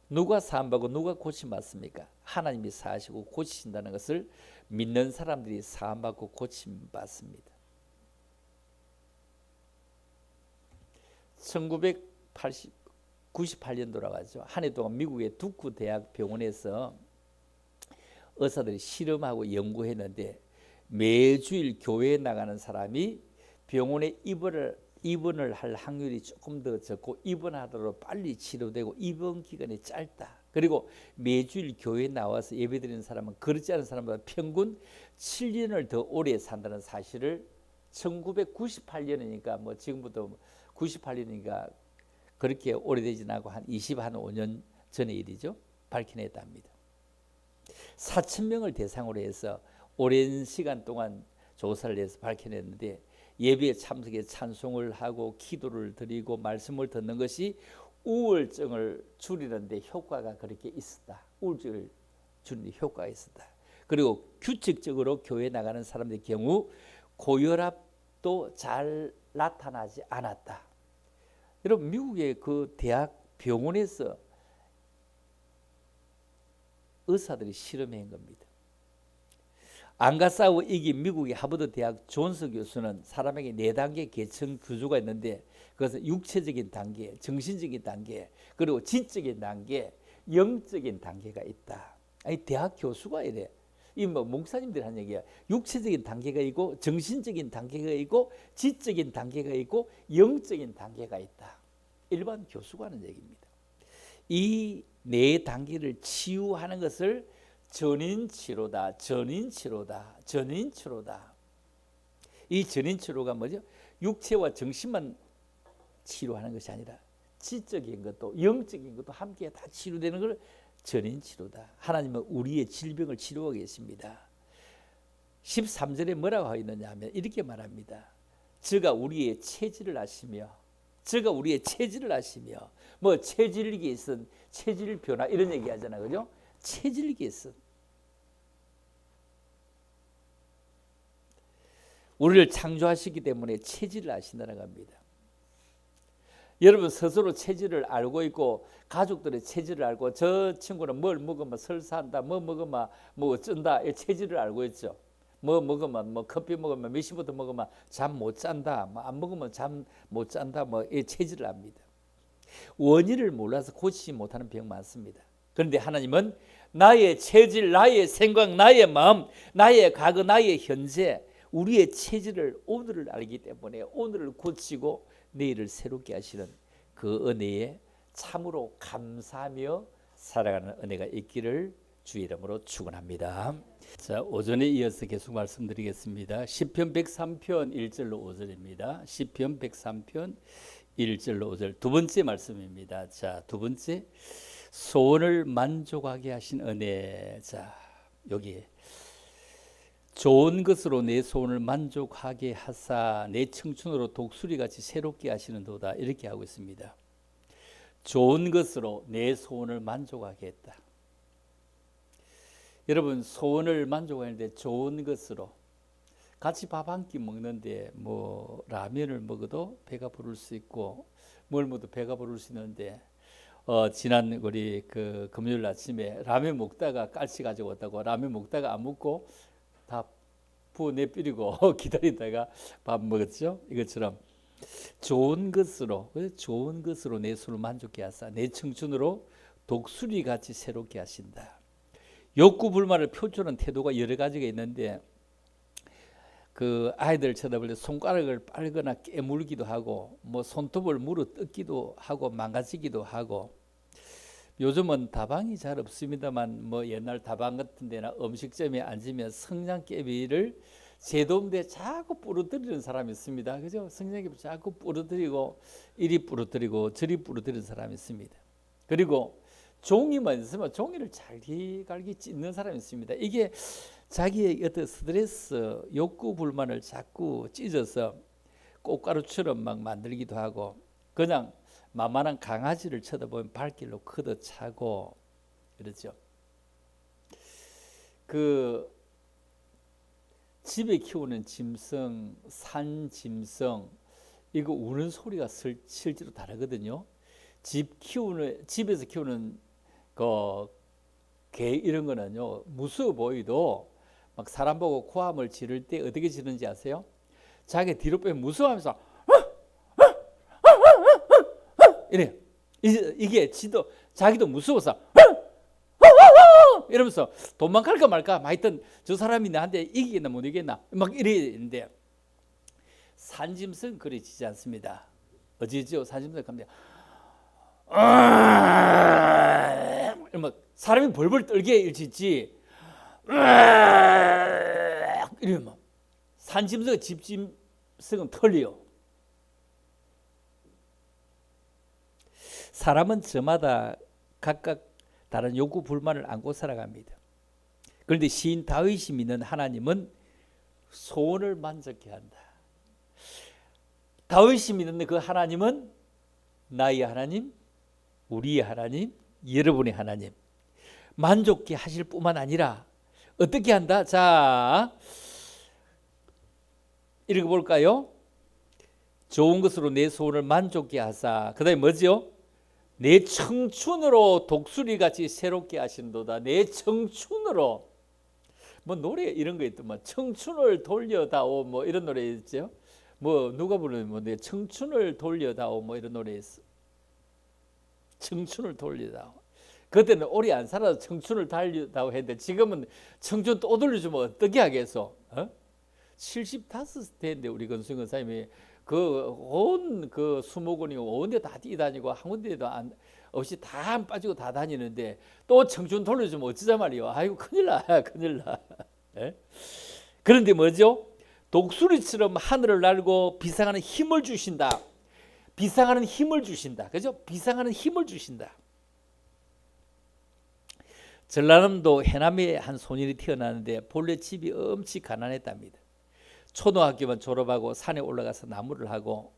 누가 사함받고 누가 고침받습니까? 하나님이 사하시고 고치신다는 것을 믿는 사람들이 사함받고 고침받습니다. 1998년도라고 하죠. 한 해 동안 미국의 두크 대학 병원에서 의사들이 실험하고 연구했는데 매주일 교회에 나가는 사람이 병원에 입원을 할 확률이 조금 더 적고 입원하도록 빨리 치료되고 입원 기간이 짧다. 그리고 매주일 교회에 나와서 예배드리는 사람은 그렇지 않은 사람보다 평균 7년을 더 오래 산다는 사실을 1998년이니까 뭐 지금부터 98년이니까 그렇게 오래되진 않고 한 25년 전의 일이죠. 밝혀냈답니다. 4,000명을 대상으로 해서 오랜 시간 동안 조사를 해서 밝혀냈는데 예배에 참석해 찬송을 하고 기도를 드리고 말씀을 듣는 것이 우울증을 줄이는데 효과가 그렇게 있었다. 우울증을 줄이는 데 효과가 있었다. 그리고 규칙적으로 교회 나가는 사람들의 경우 고혈압도 잘 나타나지 않았다. 여러분 미국의 그 대학 병원에서 의사들이 실험한 겁니다. 안과 싸워 이긴 미국의 하버드 대학 존스 교수는 사람에게 4단계 계층 구조가 있는데 그것은 육체적인 단계, 정신적인 단계, 그리고 지적인 단계, 영적인 단계가 있다. 아니 대학 교수가 이래. 이 뭐 목사님들이 하는 얘기야. 육체적인 단계가 있고 정신적인 단계가 있고 지적인 단계가 있고 영적인 단계가 있다. 일반 교수가 하는 얘기입니다. 이 4단계를 치유하는 것을 전인치료다. 이 전인치료가 뭐죠? 육체와 정신만 치료하는 것이 아니라 지적인 것도 영적인 것도 함께 다 치료되는 걸 전인 치료다. 하나님은 우리의 질병을 치료하고 계십니다. 13절에 뭐라고 하고 있느냐 하면 이렇게 말합니다. 저가 우리의 체질을 아시며, 저가 우리의 체질을 아시며, 뭐 체질 개선, 체질 변화 이런 얘기 하잖아요. 그죠? 체질 개선. 우리를 창조하시기 때문에 체질을 아신다는 겁니다. 여러분 스스로 체질을 알고 있고 가족들의 체질을 알고 저 친구는 뭘 먹으면 설사한다, 뭐 먹으면 뭐 어쩐다, 이 체질을 알고 있죠. 뭐 먹으면 뭐 커피 먹으면 몇 시부터 먹으면 잠 못 잔다, 뭐 안 먹으면 잠 못 잔다, 뭐 이 체질을 압니다. 원인을 몰라서 고치지 못하는 병 많습니다. 그런데 하나님은 나의 체질, 나의 생각, 나의 마음, 나의 과거, 나의 현재, 우리의 체질을 오늘을 알기 때문에 오늘을 고치고 내일을 새롭게 하시는 그 은혜에 참으로 감사하며 살아가는 은혜가 있기를 주의 이름으로 축원합니다. 자, 오전에 이어서 계속 말씀드리겠습니다. 시편 103편 1절로 5절입니다. 시편 103편 1절로 5절 두 번째 말씀입니다. 자, 두 번째 소원을 만족하게 하신 은혜. 자, 여기 좋은 것으로 내 소원을 만족하게 하사 내 청춘으로 독수리같이 새롭게 하시는도다. 이렇게 하고 있습니다. 좋은 것으로 내 소원을 만족하게 했다. 여러분 소원을 만족하는데 좋은 것으로 같이 밥 한 끼 먹는데 뭐 라면을 먹어도 배가 부를 수 있고 뭘 먹어도 배가 부를 수 있는데 지난 우리 그 금요일 아침에 라면 먹다가 깔치 가지고 왔다고 라면 먹다가 안 먹고 다 부어 내버리고 기다리다가 밥 먹었죠. 이것처럼 좋은 것으로 내 소원을 만족케 하사 내 청춘으로 독수리같이 새롭게 하신다. 욕구 불만을 표출하는 태도가 여러 가지가 있는데 그 아이들 쳐다볼 때 손가락을 빨거나 깨물기도 하고 뭐 손톱을 물어 뜯기도 하고 망가지기도 하고 요즘은 다방이 잘 없습니다만 뭐 옛날 다방 같은 데나 음식점에 앉으면 성냥개비를 제 도움대 자꾸 부러뜨리는 사람이 있습니다. 그죠? 성냥개비 자꾸 부러뜨리고 이리 부러뜨리고 저리 부러뜨리는 사람이 있습니다. 그리고 종이만 있으면 종이를 잘기갈기 찢는 사람이 있습니다. 이게 자기의 어떤 스트레스, 욕구 불만을 자꾸 찢어서 꽃가루처럼 막 만들기도 하고 그냥 만만한 강아지를 쳐다보면 발길로 걷어차고 그렇죠. 그 집에 키우는 짐승, 산 짐승 이거 우는 소리가 실제로 다르거든요. 집에서 키우는 그 개 이런 거는요 무서워 보이도 막 사람 보고 고함을 지를 때 어떻게 지르는지 아세요? 자기 뒤로 빼면 무서워하면서 이래. 이게 지도 자기도 무서워서 이러면서 도망갈까 말까 하여튼 저 사람이 나한테 이기겠나 못 이기겠나 막 이랬는데 산짐승 그러지지 않습니다. 어찌죠? 산짐승 가면 이러면 사람이 벌벌 떨게 일짓지 이러면 산짐승 집짐승은 털려요. 사람은 저마다 각각 다른 욕구 불만을 안고 살아갑니다. 그런데 시인 다윗이 믿는 하나님은 소원을 만족케 한다. 다윗이 믿는 그 하나님은 나의 하나님, 우리의 하나님, 여러분의 하나님 만족케 하실 뿐만 아니라 어떻게 한다? 자, 읽어볼까요? 좋은 것으로 내 소원을 만족케 하사 그 다음에 뭐죠? 내 청춘으로 독수리같이 새롭게 하신도다. 내 청춘으로 뭐 노래 이런 거 있더만 청춘을 돌려다오 뭐 이런 노래 있죠. 뭐 누가 부르는 뭐 내 청춘을 돌려다오 뭐 이런 노래 있어. 청춘을 돌려다오. 그때는 오래 안 살아서 청춘을 달려다오 했는데 지금은 청춘 또 돌려주면 어떻게 하겠어? 75 대인데 우리 건승 권사님이 그 수목원이 온 데 다 뛰다니고 한 군데도 없이 다 안 빠지고 다 다니는데 또 청춘 돌려주면 어쩌자 말이요. 아이고 큰일 나. 그런데 뭐죠? 독수리처럼 하늘을 날고 비상하는 힘을 주신다. 비상하는 힘을 주신다. 그죠? 비상하는 힘을 주신다. 전라남도 해남에 한 소년이 태어났는데 본래 집이 엄청 가난했답니다. 초등학교만 졸업하고 산에 올라가서 나무를 하고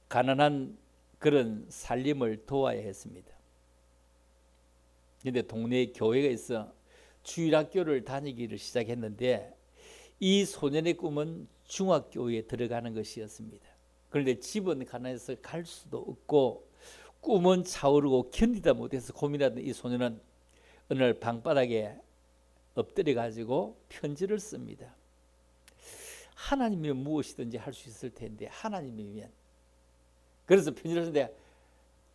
가난한 그런 살림을 도와야 했습니다. 그런데 동네에 교회가 있어 주일학교를 다니기를 시작했는데 이 소년의 꿈은 중학교에 들어가는 것이었습니다. 그런데 집은 가난해서 갈 수도 없고 꿈은 차오르고 견디다 못해서 고민하던 이 소년은 어느 날 방바닥에 엎드려 가지고 편지를 씁니다. 하나님이면 무엇이든지 할 수 있을 텐데 하나님이면, 그래서 편지를 쓰는데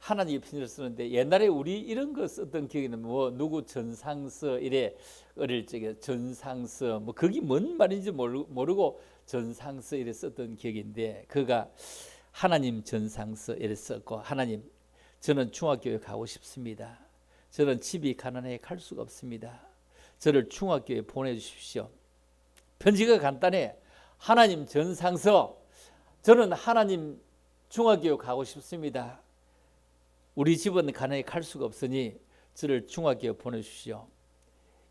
하나님이 편지를 쓰는데 옛날에 우리 이런 거 썼던 기억에는 뭐 누구 전상서 이래 어릴 적에 전상서 뭐 그게 뭔 말인지 모르고 전상서 이래 썼던 기억인데 그가 하나님 전상서 이래 썼고 하나님 저는 중학교에 가고 싶습니다. 저는 집이 가난해 갈 수가 없습니다. 저를 중학교에 보내주십시오. 편지가 간단해. 하나님 전상서 저는 하나님 중학교에 가고 싶습니다. 우리 집은 가난해 갈 수가 없으니 저를 중학교에 보내주십시오.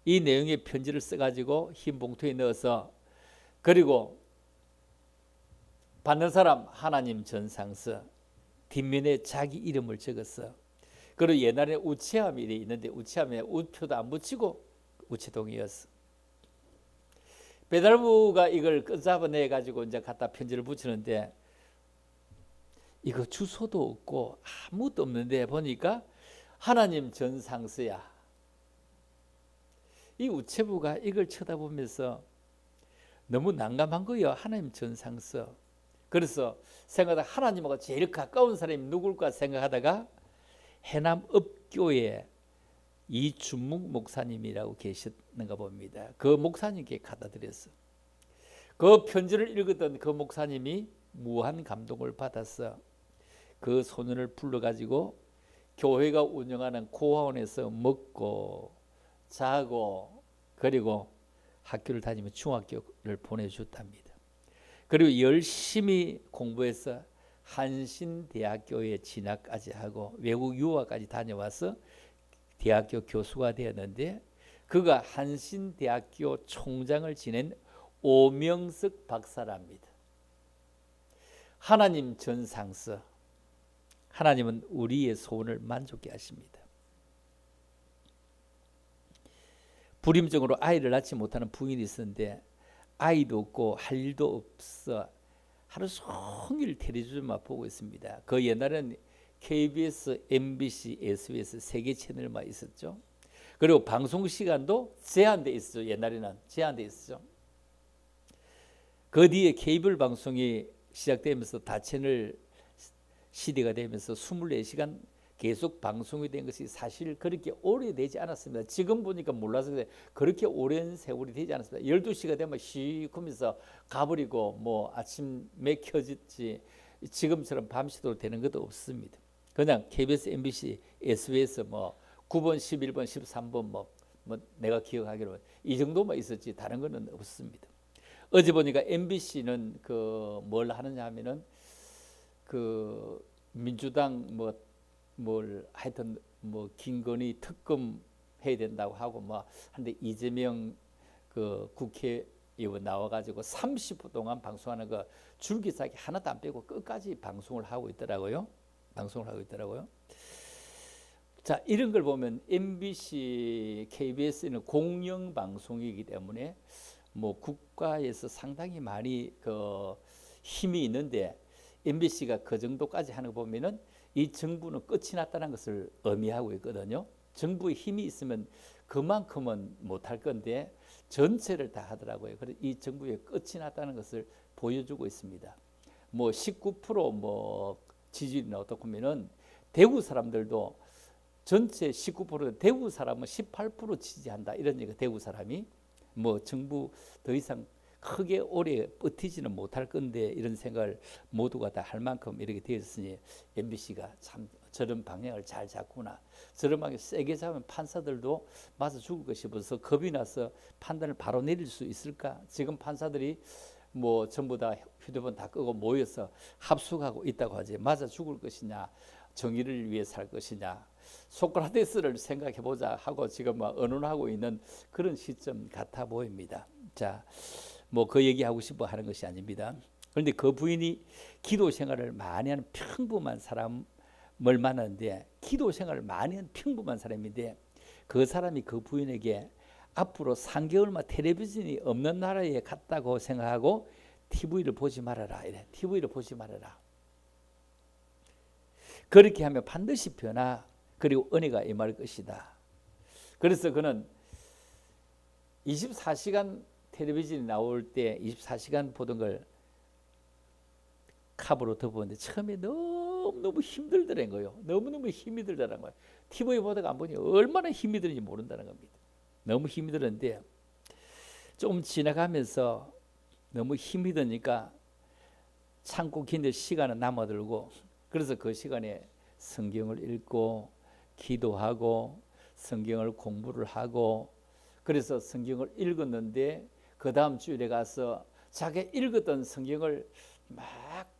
이 내용의 편지를 써가지고 흰 봉투에 넣어서 그리고 받는 사람 하나님 전상서 뒷면에 자기 이름을 적었어. 그리고 옛날에 우체함이 있는데 우체함에 우표도 안 붙이고 우체통이었어. 배달부가 이걸 끄잡아내 가지고 이제 갖다 편지를 붙이는데 이거 주소도 없고 아무것도 없는데 보니까 하나님 전상서야. 이 우체부가 이걸 쳐다보면서 너무 난감한 거예요. 하나님 전상서. 그래서 생각하다가 하나님하고 제일 가까운 사람이 누굴까 생각하다가 해남 읍교에 이준묵 목사님이라고 계셨는가 봅니다. 그 목사님께 갖다 드렸어. 그 편지를 읽었던 그 목사님이 무한 감동을 받았어. 그 소년을 불러가지고 교회가 운영하는 고아원에서 먹고 자고 그리고 학교를 다니며 중학교를 보내줬답니다. 그리고 열심히 공부해서 한신대학교에 진학까지 하고 외국 유학까지 다녀와서 대학교 교수가 되었는데 그가 한신대학교 총장을 지낸 오명석 박사랍니다. 하나님 전상서. 하나님은 우리의 소원을 만족해 하십니다. 불임증으로 아이를 낳지 못하는 부인이 있었는데 아이도 없고 할 일도 없어 하루 종일 텔레비전만 보고 있습니다. 그 옛날에는 KBS, MBC, SBS 세 개 채널만 있었죠. 그리고 방송 시간도 제한돼 있었죠. 옛날에는 제한돼 있었죠. 그 뒤에 케이블 방송이 시작되면서 다채널 시대가 되면서 24시간 계속 방송이 된 것이 사실 그렇게 오래되지 않았습니다. 지금 보니까 몰라서 그렇게 오랜 세월이 되지 않았습니다. 12시가 되면 시커면서 가버리고 뭐 아침에 켜졌지 지금처럼 밤새도록 되는 것도 없습니다. 그냥 KBS, MBC, SBS 뭐 9번, 11번, 13번 뭐 내가 기억하기로 이 정도만 있었지 다른 거는 없습니다. 어제 보니까 MBC는 그 뭘 하느냐 하면은 그 민주당 뭘 하여튼 뭐 김건희 특검 해야 된다고 하고 뭐 한데 이재명 그 국회의원 나와가지고 30분 동안 방송하는 거 줄기차게 하나도 안 빼고 끝까지 방송을 하고 있더라고요. 자, 이런 걸 보면 MBC, KBS는 공영 방송이기 때문에 뭐 국가에서 상당히 많이 그 힘이 있는데 MBC가 그 정도까지 하는 거 보면은 이 정부는 끝이 났다는 것을 의미하고 있거든요. 정부의 힘이 있으면 그만큼은 못할 건데 전체를 다 하더라고요. 그래서 이 정부의 끝이 났다는 것을 보여주고 있습니다. 뭐 19% 지지율이 나왔다고 하면은 대구 사람들도 전체 19% 대구 사람은 18% 지지한다 이런 얘기가 대구 사람이 뭐 정부 더 이상 크게 오래 버티지는 못할 건데 이런 생각을 모두가 다 할 만큼 이렇게 되었으니 MBC가 참 저런 방향을 잘 잡구나. 저런 방향 세게 잡으면 판사들도 맞아 죽을 것 싶어서 겁이 나서 판단을 바로 내릴 수 있을까? 지금 판사들이 뭐 전부 다 휴대폰 다 끄고 모여서 합숙하고 있다고 하지. 맞아 죽을 것이냐, 정의를 위해서 할 것이냐. 소크라테스를 생각해 보자 하고 지금 의논하고 있는 그런 시점 같아 보입니다. 자, 뭐 그 얘기하고 싶어 하는 것이 아닙니다. 그런데 그 부인이 기도 생활을 많이 하는 평범한 사람을 만났는데, 기도 생활을 많이 하는 평범한 사람인데, 그 사람이 그 부인에게 앞으로 3개월만 텔레비전이 없는 나라에 갔다고 생각하고 TV를 보지 말아라, 이래. TV를 보지 말아라. 그렇게 하면 반드시 변화, 그리고 은혜가 임할 것이다. 그래서 그는 24시간 텔레비전이 나올 때 24시간 보던 걸 캅으로 덮었는데 처음에 너무너무 힘들더라는 거예요. 너무너무 힘이 들더라는 거예요. TV 보다가 안 보니 얼마나 힘이 드는지 모른다는 겁니다. 너무 힘이 들었는데 좀 지나가면서 너무 힘이 드니까 참고 긴데 시간은 남아들고, 그래서 그 시간에 성경을 읽고 기도하고 성경을 공부를 하고, 그래서 성경을 읽었는데 그 다음 주일에 가서 자기 읽었던 성경을 막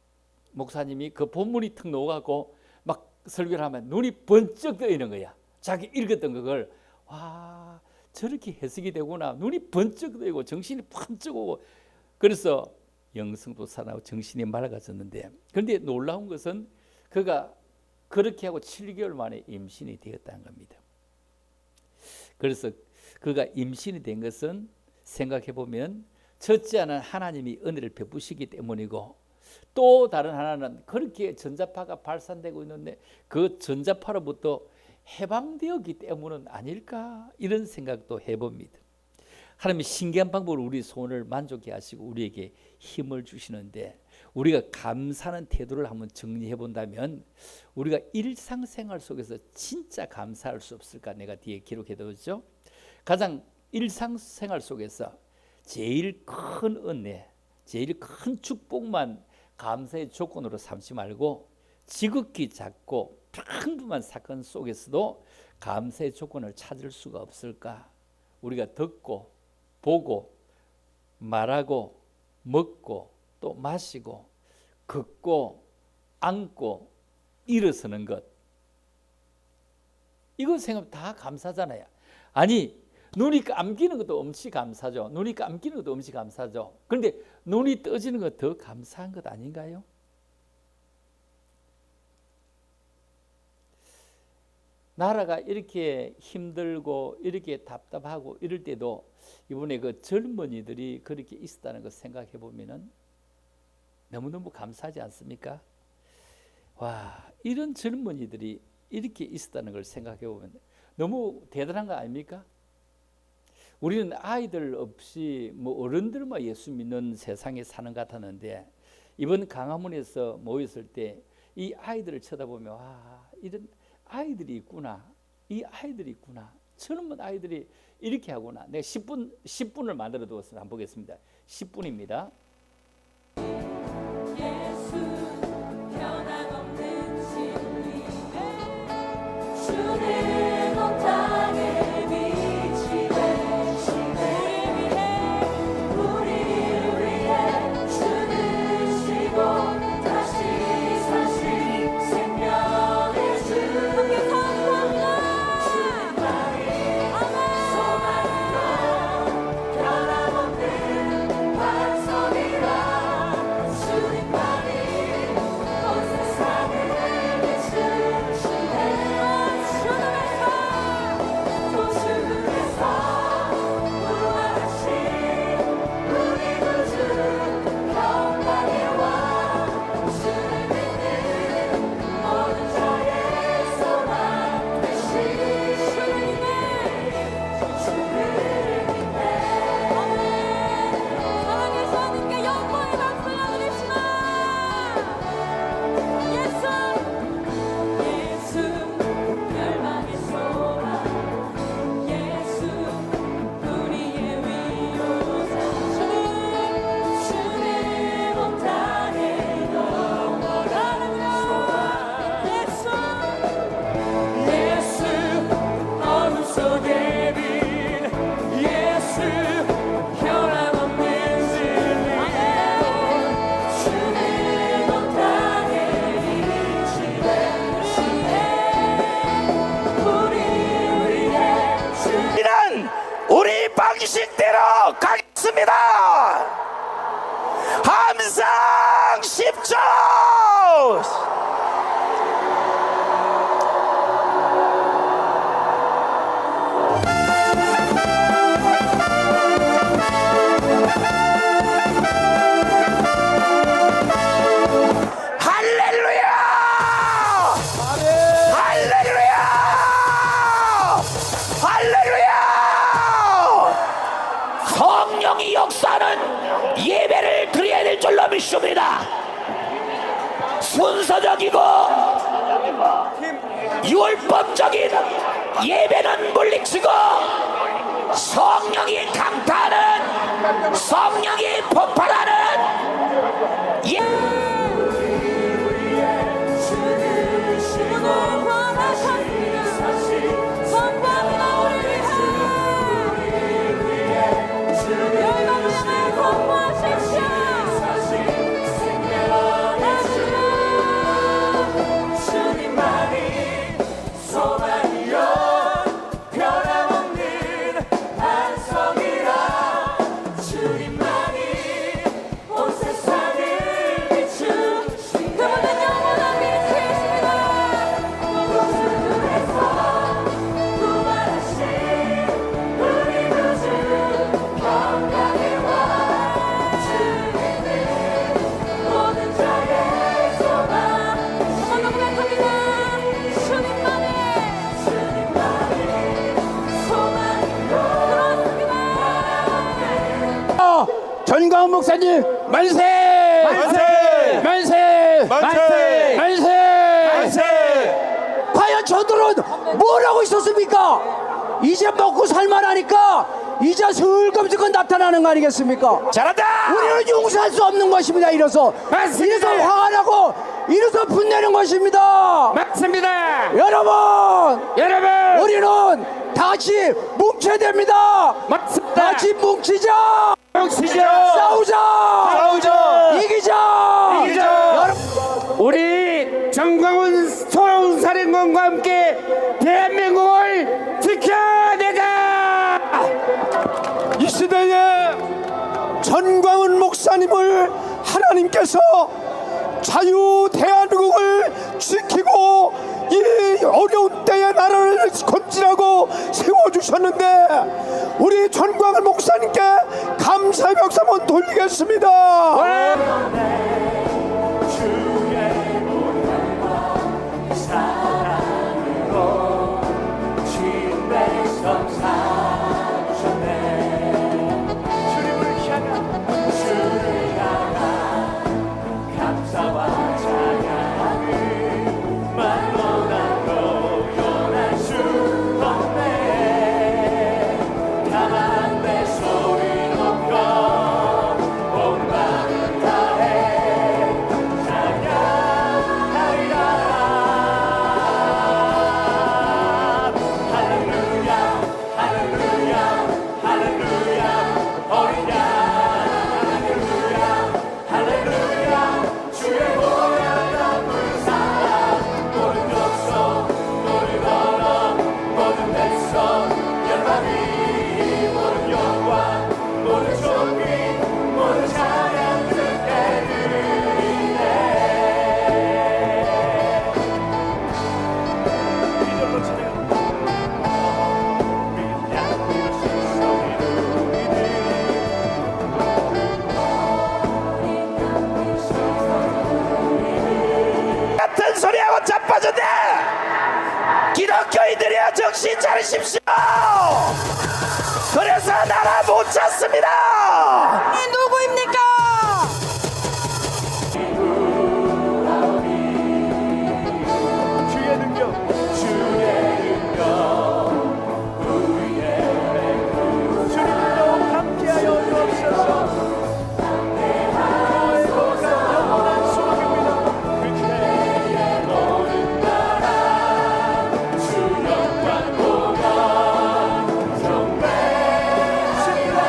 목사님이 그 본문이 턱 놓아갖고 막 설교를 하면 눈이 번쩍 뜨이는 거야. 자기 읽었던 그걸, 와, 저렇게 해석이 되구나. 눈이 번쩍 뜨이고 정신이 번쩍 오고, 그래서 영성도 살아나고 정신이 맑아졌는데, 그런데 놀라운 것은 그가 그렇게 하고 7개월 만에 임신이 되었다는 겁니다. 그래서 그가 임신이 된 것은 생각해 보면 첫째는 하나님이 은혜를 베푸시기 때문이고, 또 다른 하나는 그렇게 전자파가 발산되고 있는데 그 전자파로부터 해방되었기 때문은 아닐까, 이런 생각도 해봅니다. 하나님이 신기한 방법으로 우리 소원을 만족해 하시고 우리에게 힘을 주시는데, 우리가 감사하는 태도를 한번 정리해 본다면 우리가 일상생활 속에서 진짜 감사할 수 없을까, 내가 뒤에 기록해 뒀죠. 가장 일상생활 속에서 제일 큰 은혜, 제일 큰 축복만 감사의 조건으로 삼지 말고, 지극히 작고 평범한 사건 속에서도 감사의 조건을 찾을 수가 없을까. 우리가 듣고 보고 말하고 먹고 또 마시고 걷고 앉고 일어서는 것, 이거 생각하면 다 감사잖아요. 아니, 눈이 감기는 것도 엄청 감사죠. 눈이 감기는 것도 엄청 감사죠. 그런데 눈이 떠지는 것 더 감사한 것 아닌가요? 나라가 이렇게 힘들고 이렇게 답답하고 이럴 때도 이번에 그 젊은이들이 그렇게 있었다는 것 생각해 보면은 너무너무 감사하지 않습니까? 와, 이런 젊은이들이 이렇게 있었다는 걸 생각해 보면 너무 대단한 거 아닙니까? 우리는 아이들 없이 뭐 어른들만 예수 믿는 세상에 사는 것 같았는데, 이번 강화문에서 모였을 때 이 아이들을 쳐다보면, 와, 이런 아이들이 있구나, 이 아이들이 있구나, 젊은 아이들이 이렇게 하구나. 내가 10분을 만들어 두었으면 한번 보겠습니다. 10분입니다. 소망과 변함없는 반석의 함성 10초. 할렐루야! 할렐루야! 할렐루야! 성령이 역사하는 예배를 드려야 될 줄로 믿습니다. 순서적이고 율법적인 예배는 물리치고 성령이 강타하는, 성령이 폭발하는 오늘 원하셨습니다. 선포합니다. 우리를 위해 열방을 향해 선포하십시오. 주님만이 소망이요 변함없는 반석이라 주님만이 온 세상을 비추시네 그분은 영원한 빛이십니다. 우주에서 부활하신 우리 구주 평강의 왕 주님은 모든 자의 소망 한번 더 고백합니다. 전광훈 목사님 만세! 만세! 만세! 만세! 만세! 만세! 과연 저들은 뭘 하고 있었습니까? 이제 먹고 살만하니까 이제 슬금슬금 나타나는 거 아니겠습니까? 잘한다! 우리는 용서할 수 없는 것입니다. 이래서 이래서 화가 나고 이래서 분내는 것입니다. 맞습니다! 여러분 우리는 다 같이 뭉쳐야 됩니다. 맞습니다! 다 같이 뭉치자. 싸우자. 이기자. 여러분, 우리 정광훈 소사령관과 함께 대한민국을 지켜내자. 이 시대에 전광훈 목사님을 하나님께서 자유 대한민국을 지키고 이 어려운 때에 나라를 건진하고 세워주셨는데 우리 전광훈 목사님께 감사의 박수 한번 돌리겠습니다. 사랑으로 주인 백성 사주셨네 주를 향한 감사와 찬양을 말로 다 표현할 수 없네 다만 내 소리 높여 온 마음 다해 찬양하리라 할렐루야 할렐루야 할렐루야 어린 양 할렐루야 할렐루야 주의 보혈로 불사 모든 족속 모든 언어 모든 백성 열방이 모든 영광 모든 존귀 모든 찬양 주께 드리네 이절로 치면 같은 소리하고 자빠졌네. 기독교인들이여 정신 차리십시오. 그래서 나라 못 찾습니다. 누구입니까? 주의 능력 우리의 주님도 함께하여 주옵소서 너의 거룩한 영원한 소망입니다 그때의 모든 나라 주 영광 보가 정배십니다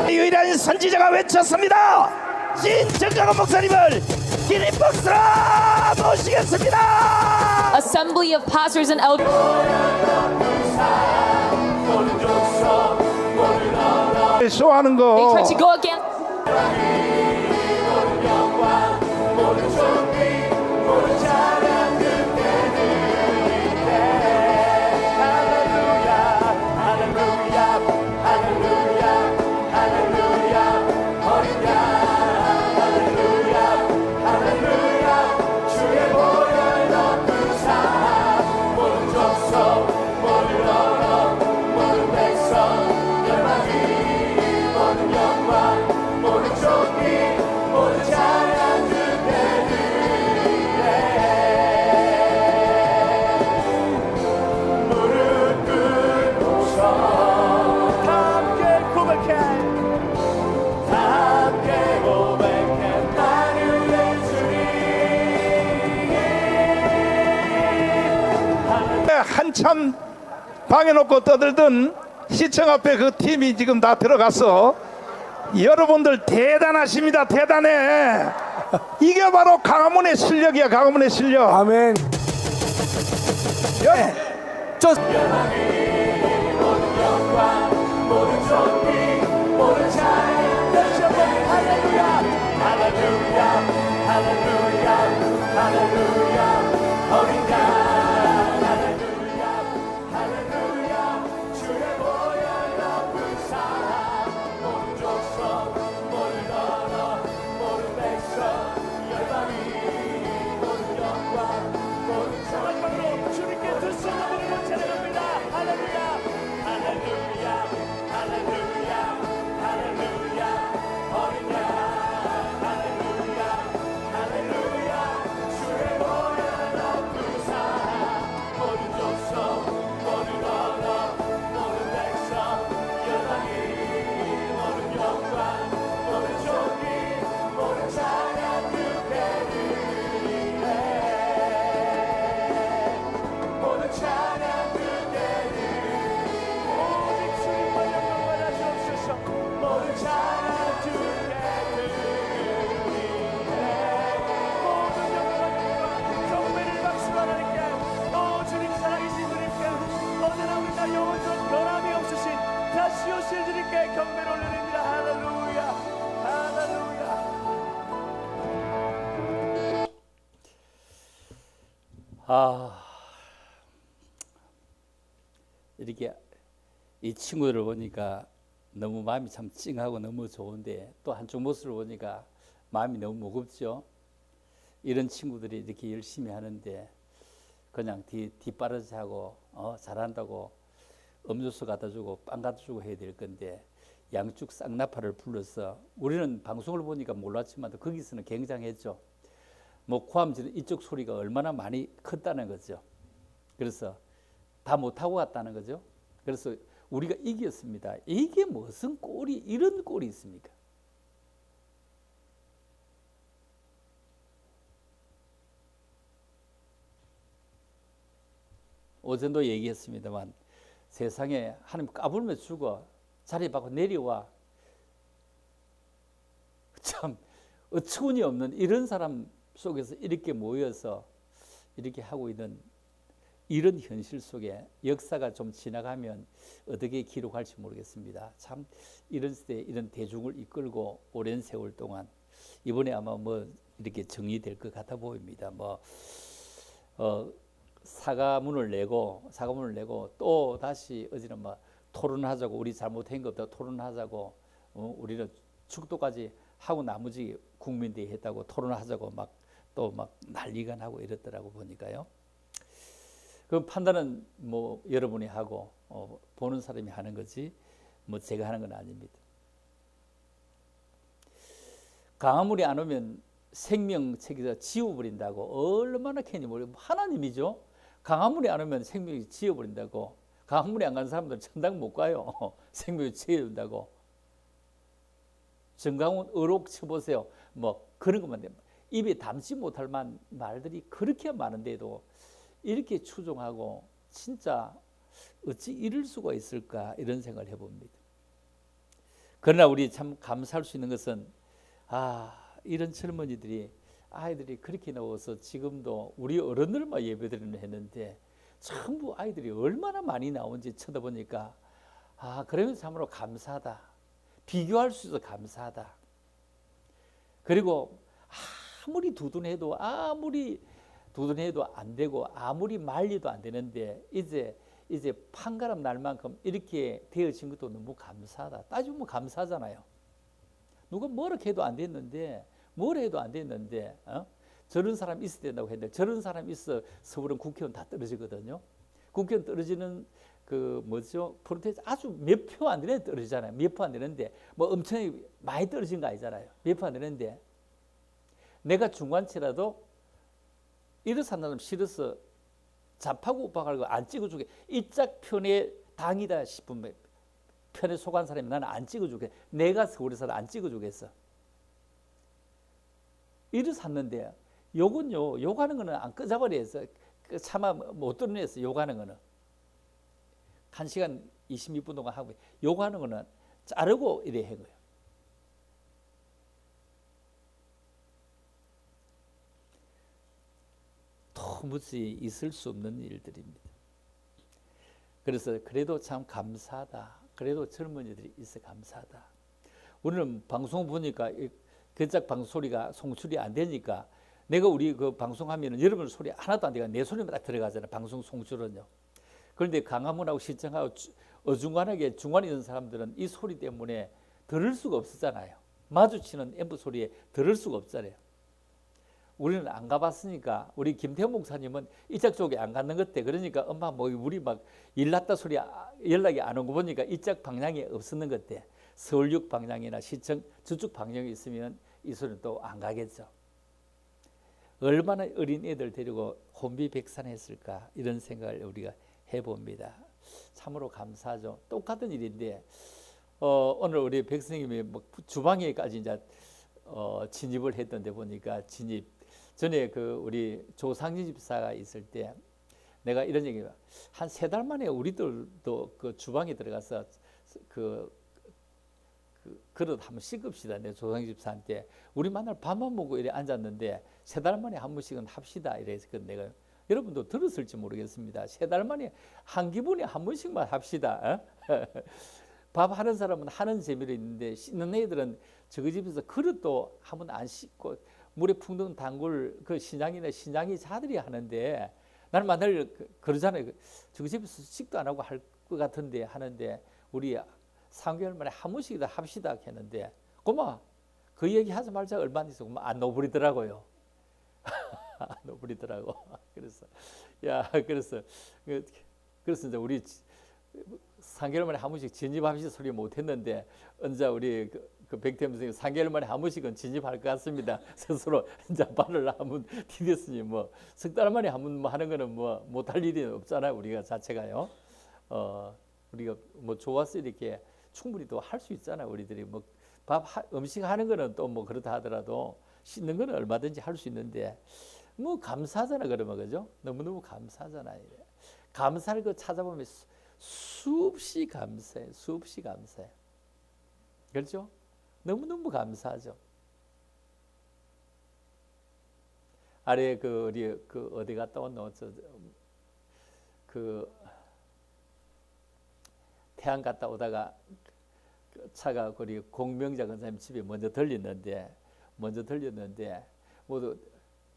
유일한 선지자가 외쳤습니다. 진정광훈 목사님을 기립박수로 모시겠습니다. Assembly of pastors and elders. 때 쇼하는 They 거. tried to go against. 함께 고백해, 함께 고백해, 나를 내 주님. 한참 방에 놓고 떠들던 시청 앞에 그 팀이 지금 다 들어갔어. 여러분들 대단하십니다. 대단해. 이게 바로 강화문의 실력이야. 강화문의 실력. 아멘. 저 마지막으로 주님께 두 손을 들고 찬양합니다. 할렐루야, 할렐루야, 할렐루야, 할렐루야, 어린 양, 할렐루야, 할렐루야, 주의 보혈 높은 사랑, 모든 족속, 모든 언어, 모든 백성, 열방이, 모든 영광, 모든 존귀, 모든 찬양 주께 드리네. 모든 찬양 주께 드리네. 오직 주님만 영광 받아주옵소서. 모든 찬양 주께 드리네. 모든 영광과 경배를 박수로 하나님께, 오 주님 살아계신 주님께, 언제나 우리 날 영원토록 변함이 없으신 다시 오실 주님께 경배를 올려드립니다. 할렐루야, 할렐루야. 이렇게 이 친구들을 보니까 너무 마음이 참 찡하고 너무 좋은데 또 한쪽 모습을 보니까 마음이 너무 무겁죠. 이런 친구들이 이렇게 열심히 하는데 그냥 뒷바라지 하고 잘한다고 음료수 갖다 주고 빵 갖다 주고 해야 될 건데 양쪽 쌍나파를 불러서 우리는 방송을 보니까 몰랐지만 거기서는 굉장했죠. 뭐 고함지는 이쪽 소리가 얼마나 많이 컸다는 거죠. 그래서 다 못하고 갔다는 거죠. 그래서 우리가 이겼습니다. 이게 무슨 꼴이 이런 꼴이 있습니까? 어제도 얘기했습니다만 세상에 하나님 까불면 죽어. 자리 바꿔 내려와. 참 어처구니 없는 이런 사람 속에서 이렇게 모여서 이렇게 하고 있는 이런 현실 속에 역사가 좀 지나가면 어떻게 기록할지 모르겠습니다. 참 이런 시대에 이런 대중을 이끌고 오랜 세월 동안 이번에 아마 뭐 이렇게 정리될 것 같아 보입니다. 뭐 사과문을 내고 또 다시 어제는 뭐 토론하자고, 우리 잘못한 것부터 토론하자고, 우리는 축도까지 하고 나머지 국민대회 했다고 토론하자고 막 난리가 나고 이랬더라고 보니까요. 그 판단은 뭐 여러분이 하고 보는 사람이 하는 거지 뭐 제가 하는 건 아닙니다. 강화물이 안 오면 생명책에서 지워버린다고 얼마나 괜히 모르고 하나님이죠. 강화물이 안 오면 생명이 지워버린다고. 강화물이 안 가는 사람들 천당 못 가요. 생명이 지워진다고. 정강훈 의록 쳐보세요. 뭐 그런 것만 되면 입에 담지 못할 말들이 그렇게 많은데도 이렇게 추종하고 진짜 어찌 이럴 수가 있을까 이런 생각을 해봅니다. 그러나 우리 참 감사할 수 있는 것은 이런 젊은이들이 아이들이 그렇게 나와서 지금도 우리 어른들만 예배드리는 했는데 전부 아이들이 얼마나 많이 나온지 쳐다보니까 그러면 참으로 감사하다. 비교할 수 있어서 감사하다. 그리고 아무리 두둔해도 안 되고 아무리 말리도 안 되는데 이제 판가름 날 만큼 이렇게 되어진 것도 너무 감사하다. 따지면 감사하잖아요. 누가 뭐라 해도 안 됐는데 저런 사람 있어야 된다고 했는데 저런 사람 있어 서울은 국회의원 다 떨어지거든요. 국회의원 떨어지는 프로테스트 아주 몇 표 안 되는데 떨어지잖아요. 몇 표 안 되는데 뭐 엄청 많이 떨어진 거 아니잖아요. 몇 표 안 되는데 내가 중간치라도 이래서 한다면 싫어서 잡하고 우박하고 안 찍어주게. 이짝 편에 당이다 싶으면 편에 속한 사람이 나는 안 찍어주게. 내가 서울에서 안 찍어주겠어. 이래서 샀는데 욕은요, 욕하는 거는 안 끄자버려서 차마 못 들어내서 욕하는 거는 1시간 26분 동안 하고 욕하는 거는 자르고 이래 한 거예요. 도무지 있을 수 없는 일들입니다. 그래서 그래도 참 감사하다. 그래도 젊은이들이 있어 감사하다. 오늘 방송 보니까 견작 방송 소리가 송출이 안 되니까 내가 우리 그 방송하면은 여러분 소리 하나도 안 되가 내 소리만 딱 들어가잖아요. 방송 송출은요. 그런데 강화문하고 시청하고 어중간하게 중간에 있는 사람들은 이 소리 때문에 들을 수가 없었잖아요. 마주치는 앰프 소리에 들을 수가 없잖아요. 우리는 안 가봤으니까 우리 김태형 목사님은 이쪽 쪽에 안 갔는 것 같아. 그러니까 엄마 뭐 우리 막 일났다 소리 연락이 안 온 거 보니까 이쪽 방향이 없었는 것 같아. 서울역 방향이나 시청 저쪽 방향이 있으면 이 소리는 또 안 가겠죠. 얼마나 어린 애들 데리고 혼비백산했을까 이런 생각을 우리가 해봅니다. 참으로 감사하죠. 똑같은 일인데 오늘 우리 백 선생님이 뭐 주방에까지 이제 진입을 했던데 보니까 전에 그 우리 조상진 집사가 있을 때 내가 이런 얘기가 한 3달 만에 우리들도 그 주방에 들어가서 그릇 한번 씻읍시다. 내 조상진 집사한테 우리 맨날 밥만 먹고 이래 앉았는데 3달 만에 한 번씩은 합시다. 이래서 내가 여러분도 들었을지 모르겠습니다. 3달 만에 한 기분에 한 번씩만 합시다. 밥 하는 사람은 하는 재미로 있는데 씻는 애들은 저희 집에서 그릇도 한번 안 씻고 물에 풍덩 담글 그 신앙이 자들이 하는데 나는 맨날 그러잖아요. 저희 집에서 식도 안 하고 할 것 같은데 하는데 우리 3개월 만에 한 번씩이다 합시다 했는데 고마 그 얘기 하지 말자 얼마 안 있어 안 놓버리더라고요. 안 놓버리더라고. 그래서 이제 우리 3개월 만에 한 번씩 진입합시다 소리 못 했는데 언제 우리 그 백태임 선생님 3개월 만에 한 번씩은 진입할 것 같습니다. 스스로 이제 발을 한번 디뎠으니 뭐 석 달 만에 한 번 하는 거는 뭐 못할 일이 없잖아요. 우리가 자체가요. 우리가 뭐 좋아서 이렇게 충분히 또 할 수 있잖아요. 우리들이 뭐 음식 하는 거는 또 뭐 그렇다 하더라도 씻는 거는 얼마든지 할 수 있는데 뭐 감사하잖아 그러면 그죠? 너무너무 감사하잖아요. 감사를 그 찾아보면 수없이 감사해. 그렇죠? 너무너무 감사하죠. 아래 우리 어디 갔다 왔노? 태안 갔다 오다가 차가 우리 공명자 권사님 집에 먼저 들렸는데 모두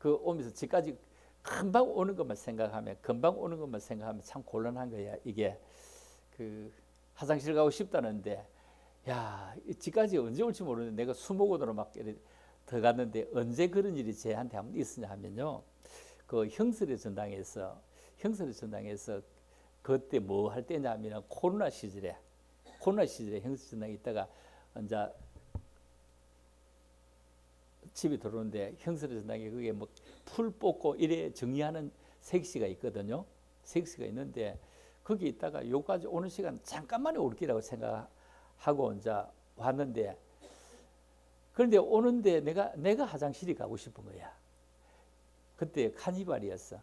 오면서 집까지 금방 오는 것만 생각하면 참 곤란한 거야. 이게 화장실 가고 싶다는데 야 집까지 언제 올지 모르는데 내가 수목원으로 막 더 갔는데 언제 그런 일이 쟤한테 한번 있었냐 하면요. 그 형설의 전당에서 그때 뭐 할 때냐면 코로나 시절에 형설 전당에 있다가 이제 집에 들어오는데 형설의 전당에 그게 뭐 풀 뽑고 이래 정리하는 색시가 있거든요. 색시가 있는데 거기 있다가 요까지 오는 시간 잠깐만에 올 기라고 생각하고 이제 왔는데 그런데 오는데 내가 화장실이 가고 싶은 거야. 그때 카니발이었어.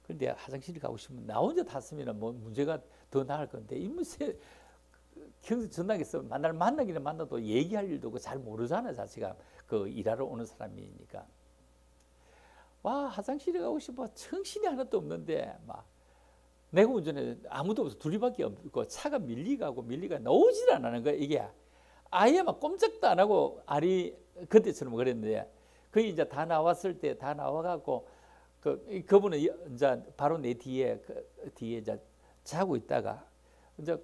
그런데 화장실이 가고 싶으면 나 혼자 탔으면 뭐 문제가 더 나을 건데 이무새 경서 전당에서 만나기는 만나도 얘기할 일도 잘 모르잖아. 자체가 일하러 오는 사람이니까. 와 화장실에 가고 싶어. 정신이 하나도 없는데 막 내가 운전해 아무도 없어. 둘이밖에 없고 차가 밀리가 나오질 않는 거야. 이게 아예 막 꼼짝도 안 하고 알이 그때처럼 그랬는데 거의 이제 다 나왔을 때 다 나와갖고 그분은 이제 바로 내 뒤에 뒤에 이제 자고 있다가 이제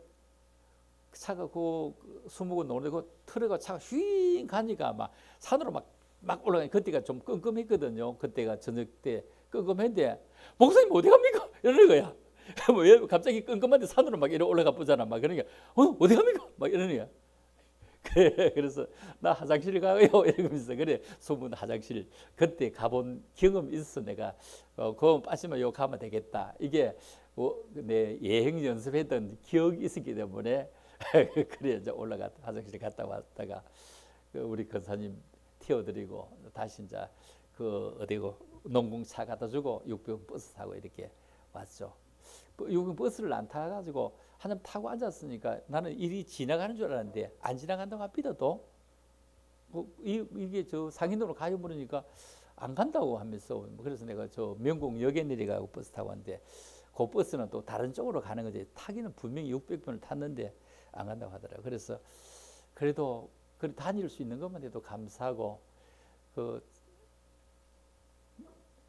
차가 그 수목원 노는데 그 틀어가 차가 휘 가니까 막 산으로 막 올라가. 그때가 좀 끔끔했거든요. 그때가 저녁 때 끔끔했는데 목사님 어디 갑니까? 이러는 거야. 뭐 갑자기 끔끔한데 산으로 막 이러 올라가 보잖아. 막 그러니까 어디 갑니까? 막 이러는 거야. 그래서 나 화장실 가요 이러면서 그래 소문 화장실 그때 가본 경험 있어. 내가 그거 빠지면 요 가면 되겠다. 이게 내 예행 연습했던 기억이 있었기 때문에 그래 이제 올라가 화장실 갔다 왔다가 우리 권사님 태워드리고 다시 이제 그 어디고 농공차 갖다 주고 육병 버스 타고 이렇게 왔죠. 육병 버스를 안 타가지고 한참 타고 앉았으니까 나는 일이 지나가는 줄 알았는데 안 지나간다고 합니다. 또 이게 저 상인도로 가요 물으니까 안 간다고 하면서 그래서 내가 저 명공역에 내려가고 버스 타고 왔는데 그 버스는 또 다른 쪽으로 가는 거지. 타기는 분명히 600번을 탔는데 안 간다고 하더라고요. 그래서 그래도 다닐 수 있는 것만 해도 감사하고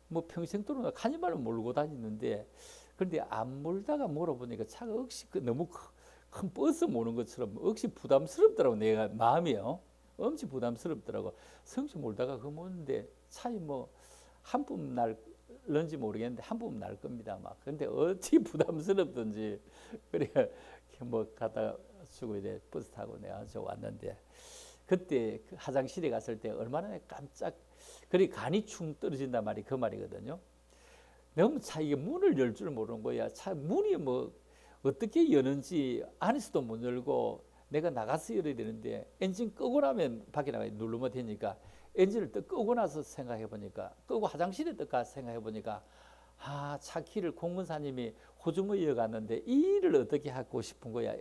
뭐 평생 동안 가니말로 몰고 다니는데 그런데 안 몰다가 몰아보니까 차가 억시 너무 큰 버스 모는 것처럼 억시 부담스럽더라고. 내가 마음이요. 엄청 부담스럽더라고. 성시 몰다가 그 모는데 차이 뭐 한 뿜 날는지 모르겠는데 한 뿜 날 겁니다. 막 근데 어찌 부담스럽든지 그래 뭐 가다 주고 이래 버스 타고 내가 저 왔는데 그때 그 화장실에 갔을 때 얼마나 깜짝 그리 간이 충 떨어진단 말이 그 말이거든요. 너무 차 이게 문을 열 줄 모르는 거야. 차 문이 뭐 어떻게 여는지 안에서도 못 열고 내가 나가서 열어야 되는데 엔진 끄고 나면 밖에 나가 누르면 되니까 엔진을 또 끄고 나서 생각해 보니까 끄고 화장실에 또 가서 생각해 보니까 차 키를 공무사님이 호주머니에 이어갔는데 이 일을 어떻게 하고 싶은 거야.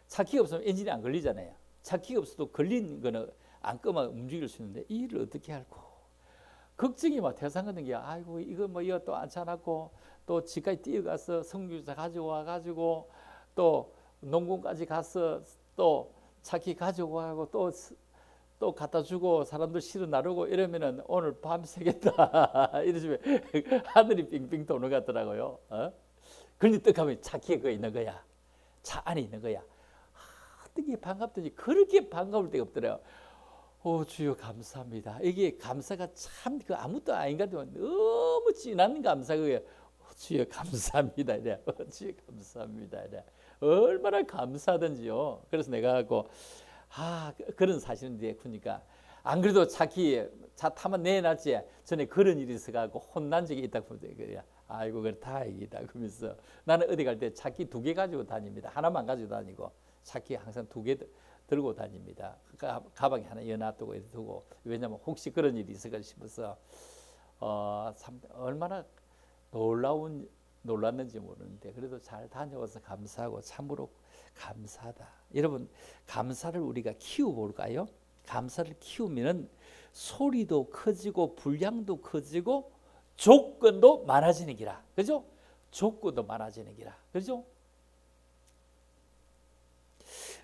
차 키가 없으면 엔진이 안 걸리잖아요. 차 키가 없어도 걸린 거는 안 끄면 움직일 수 있는데 이 일을 어떻게 할고 걱정이 막 대상하는 게 아이고 이거 뭐 이거 또 안 차놨고 또 집까지 뛰어가서 성유자 가지고 와가지고 또 농공까지 가서 또 차키 가지고 와고 또 갖다 주고 사람들 실어 나르고 이러면은 오늘 밤 새겠다 이러시면 하늘이 빙빙 도는 것 같더라고요. 그런데 또 가면 차키에 그거 있는 거야. 차 안에 있는 거야. 어떻게 반갑든지 그렇게 반가울 데가 없더래요. 주여 감사합니다. 이게 감사가 참 그 아무것도 아닌 것 같지만 너무 진한 감사 그게 주여 감사합니다. 이래. 주여 감사합니다. 이래. 얼마나 감사하든지요. 그래서 내가 하고 그런 사실인데 그러니까 안 그래도 차 타면 내놨지 전에 그런 일이 있어가지고 혼난 적이 있다고 그래. 아이고 그래 다행이다 그러면서 나는 어디 갈 때 차키 2개 가지고 다닙니다. 하나만 가지고 다니고 차키 항상 2개 들고 다닙니다. 가방에 하나 여놔두고 두고 왜냐면 혹시 그런 일이 있을까 싶어서 참 얼마나 놀랐는지 모르는데 그래도 잘 다녀와서 감사하고 참으로 감사하다. 여러분 감사를 우리가 키워볼까요? 감사를 키우면은 소리도 커지고 분량도 커지고 조건도 많아지는 기라. 그죠? 조건도 많아지는 기라. 그죠?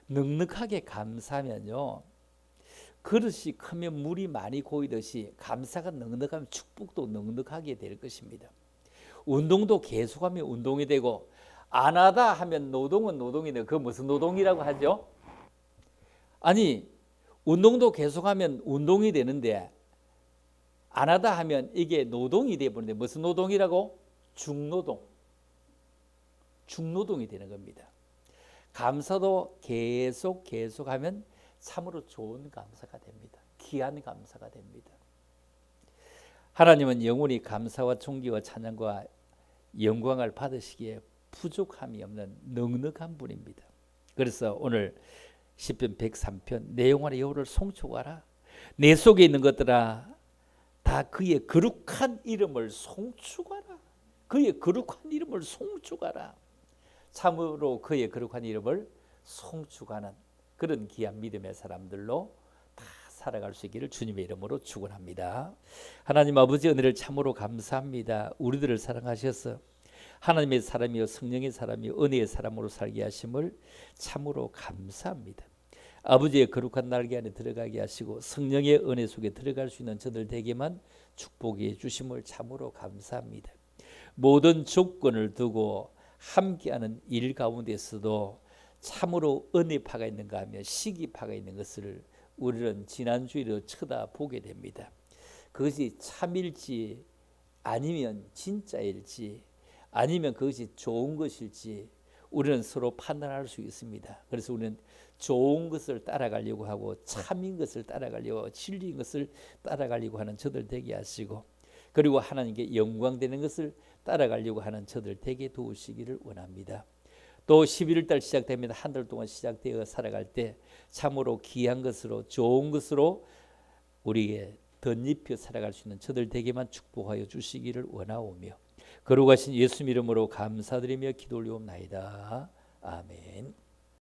넉넉하게 감사하면요. 그릇이 크면 물이 많이 고이듯이 감사가 넉넉하면 축복도 넉넉하게 될 것입니다. 운동도 계속하면 운동이 되고 안 하다 하면 노동은 노동이 되고 그 무슨 노동이라고 하죠? 아니 운동도 계속하면 운동이 되는데 안 하다 하면 이게 노동이 되어버리는데 무슨 노동이라고? 중노동이 되는 겁니다. 감사도 계속하면 참으로 좋은 감사가 됩니다. 귀한 감사가 됩니다. 하나님은 영원히 감사와 존귀와 찬양과 영광을 받으시기에 부족함이 없는 넉넉한 분입니다. 그래서 오늘 시편 103편 내 영혼의 여호와를 송축하라. 내 속에 있는 것들아 다 그의 거룩한 이름을 송축하라. 그의 거룩한 이름을 송축하라. 참으로 그의 거룩한 이름을 송축하는 그런 귀한 믿음의 사람들로 다 살아갈 수 있기를 주님의 이름으로 축원합니다. 하나님 아버지 은혜를 참으로 감사합니다. 우리들을 사랑하셔서 하나님의 사람이요 성령의 사람이요 은혜의 사람으로 살게 하심을 참으로 감사합니다. 아버지의 거룩한 날개 안에 들어가게 하시고 성령의 은혜 속에 들어갈 수 있는 저들 되게만 축복해 주심을 참으로 감사합니다. 모든 조건을 두고 함께하는 일 가운데서도 참으로 은혜파가 있는가 하며 시기파가 있는 것을 우리는 지난주에도 쳐다보게 됩니다. 그것이 참일지 아니면 진짜일지 아니면 그것이 좋은 것일지 우리는 서로 판단할 수 있습니다. 그래서 우리는 좋은 것을 따라가려고 하고 참인 것을 따라가려고 하고 진리인 것을 따라가려고 하는 저들 되게 하시고 그리고 하나님께 영광되는 것을 따라가려고 하는 저들 되게 도우시기를 원합니다. 또 11월달 시작됩니다. 한 달 동안 시작되어 살아갈 때 참으로 귀한 것으로 좋은 것으로 우리에게 덧입혀 살아갈 수 있는 저들 되게만 축복하여 주시기를 원하오며 거룩하신 예수 이름으로 감사드리며 기도 올리옵나이다. 아멘.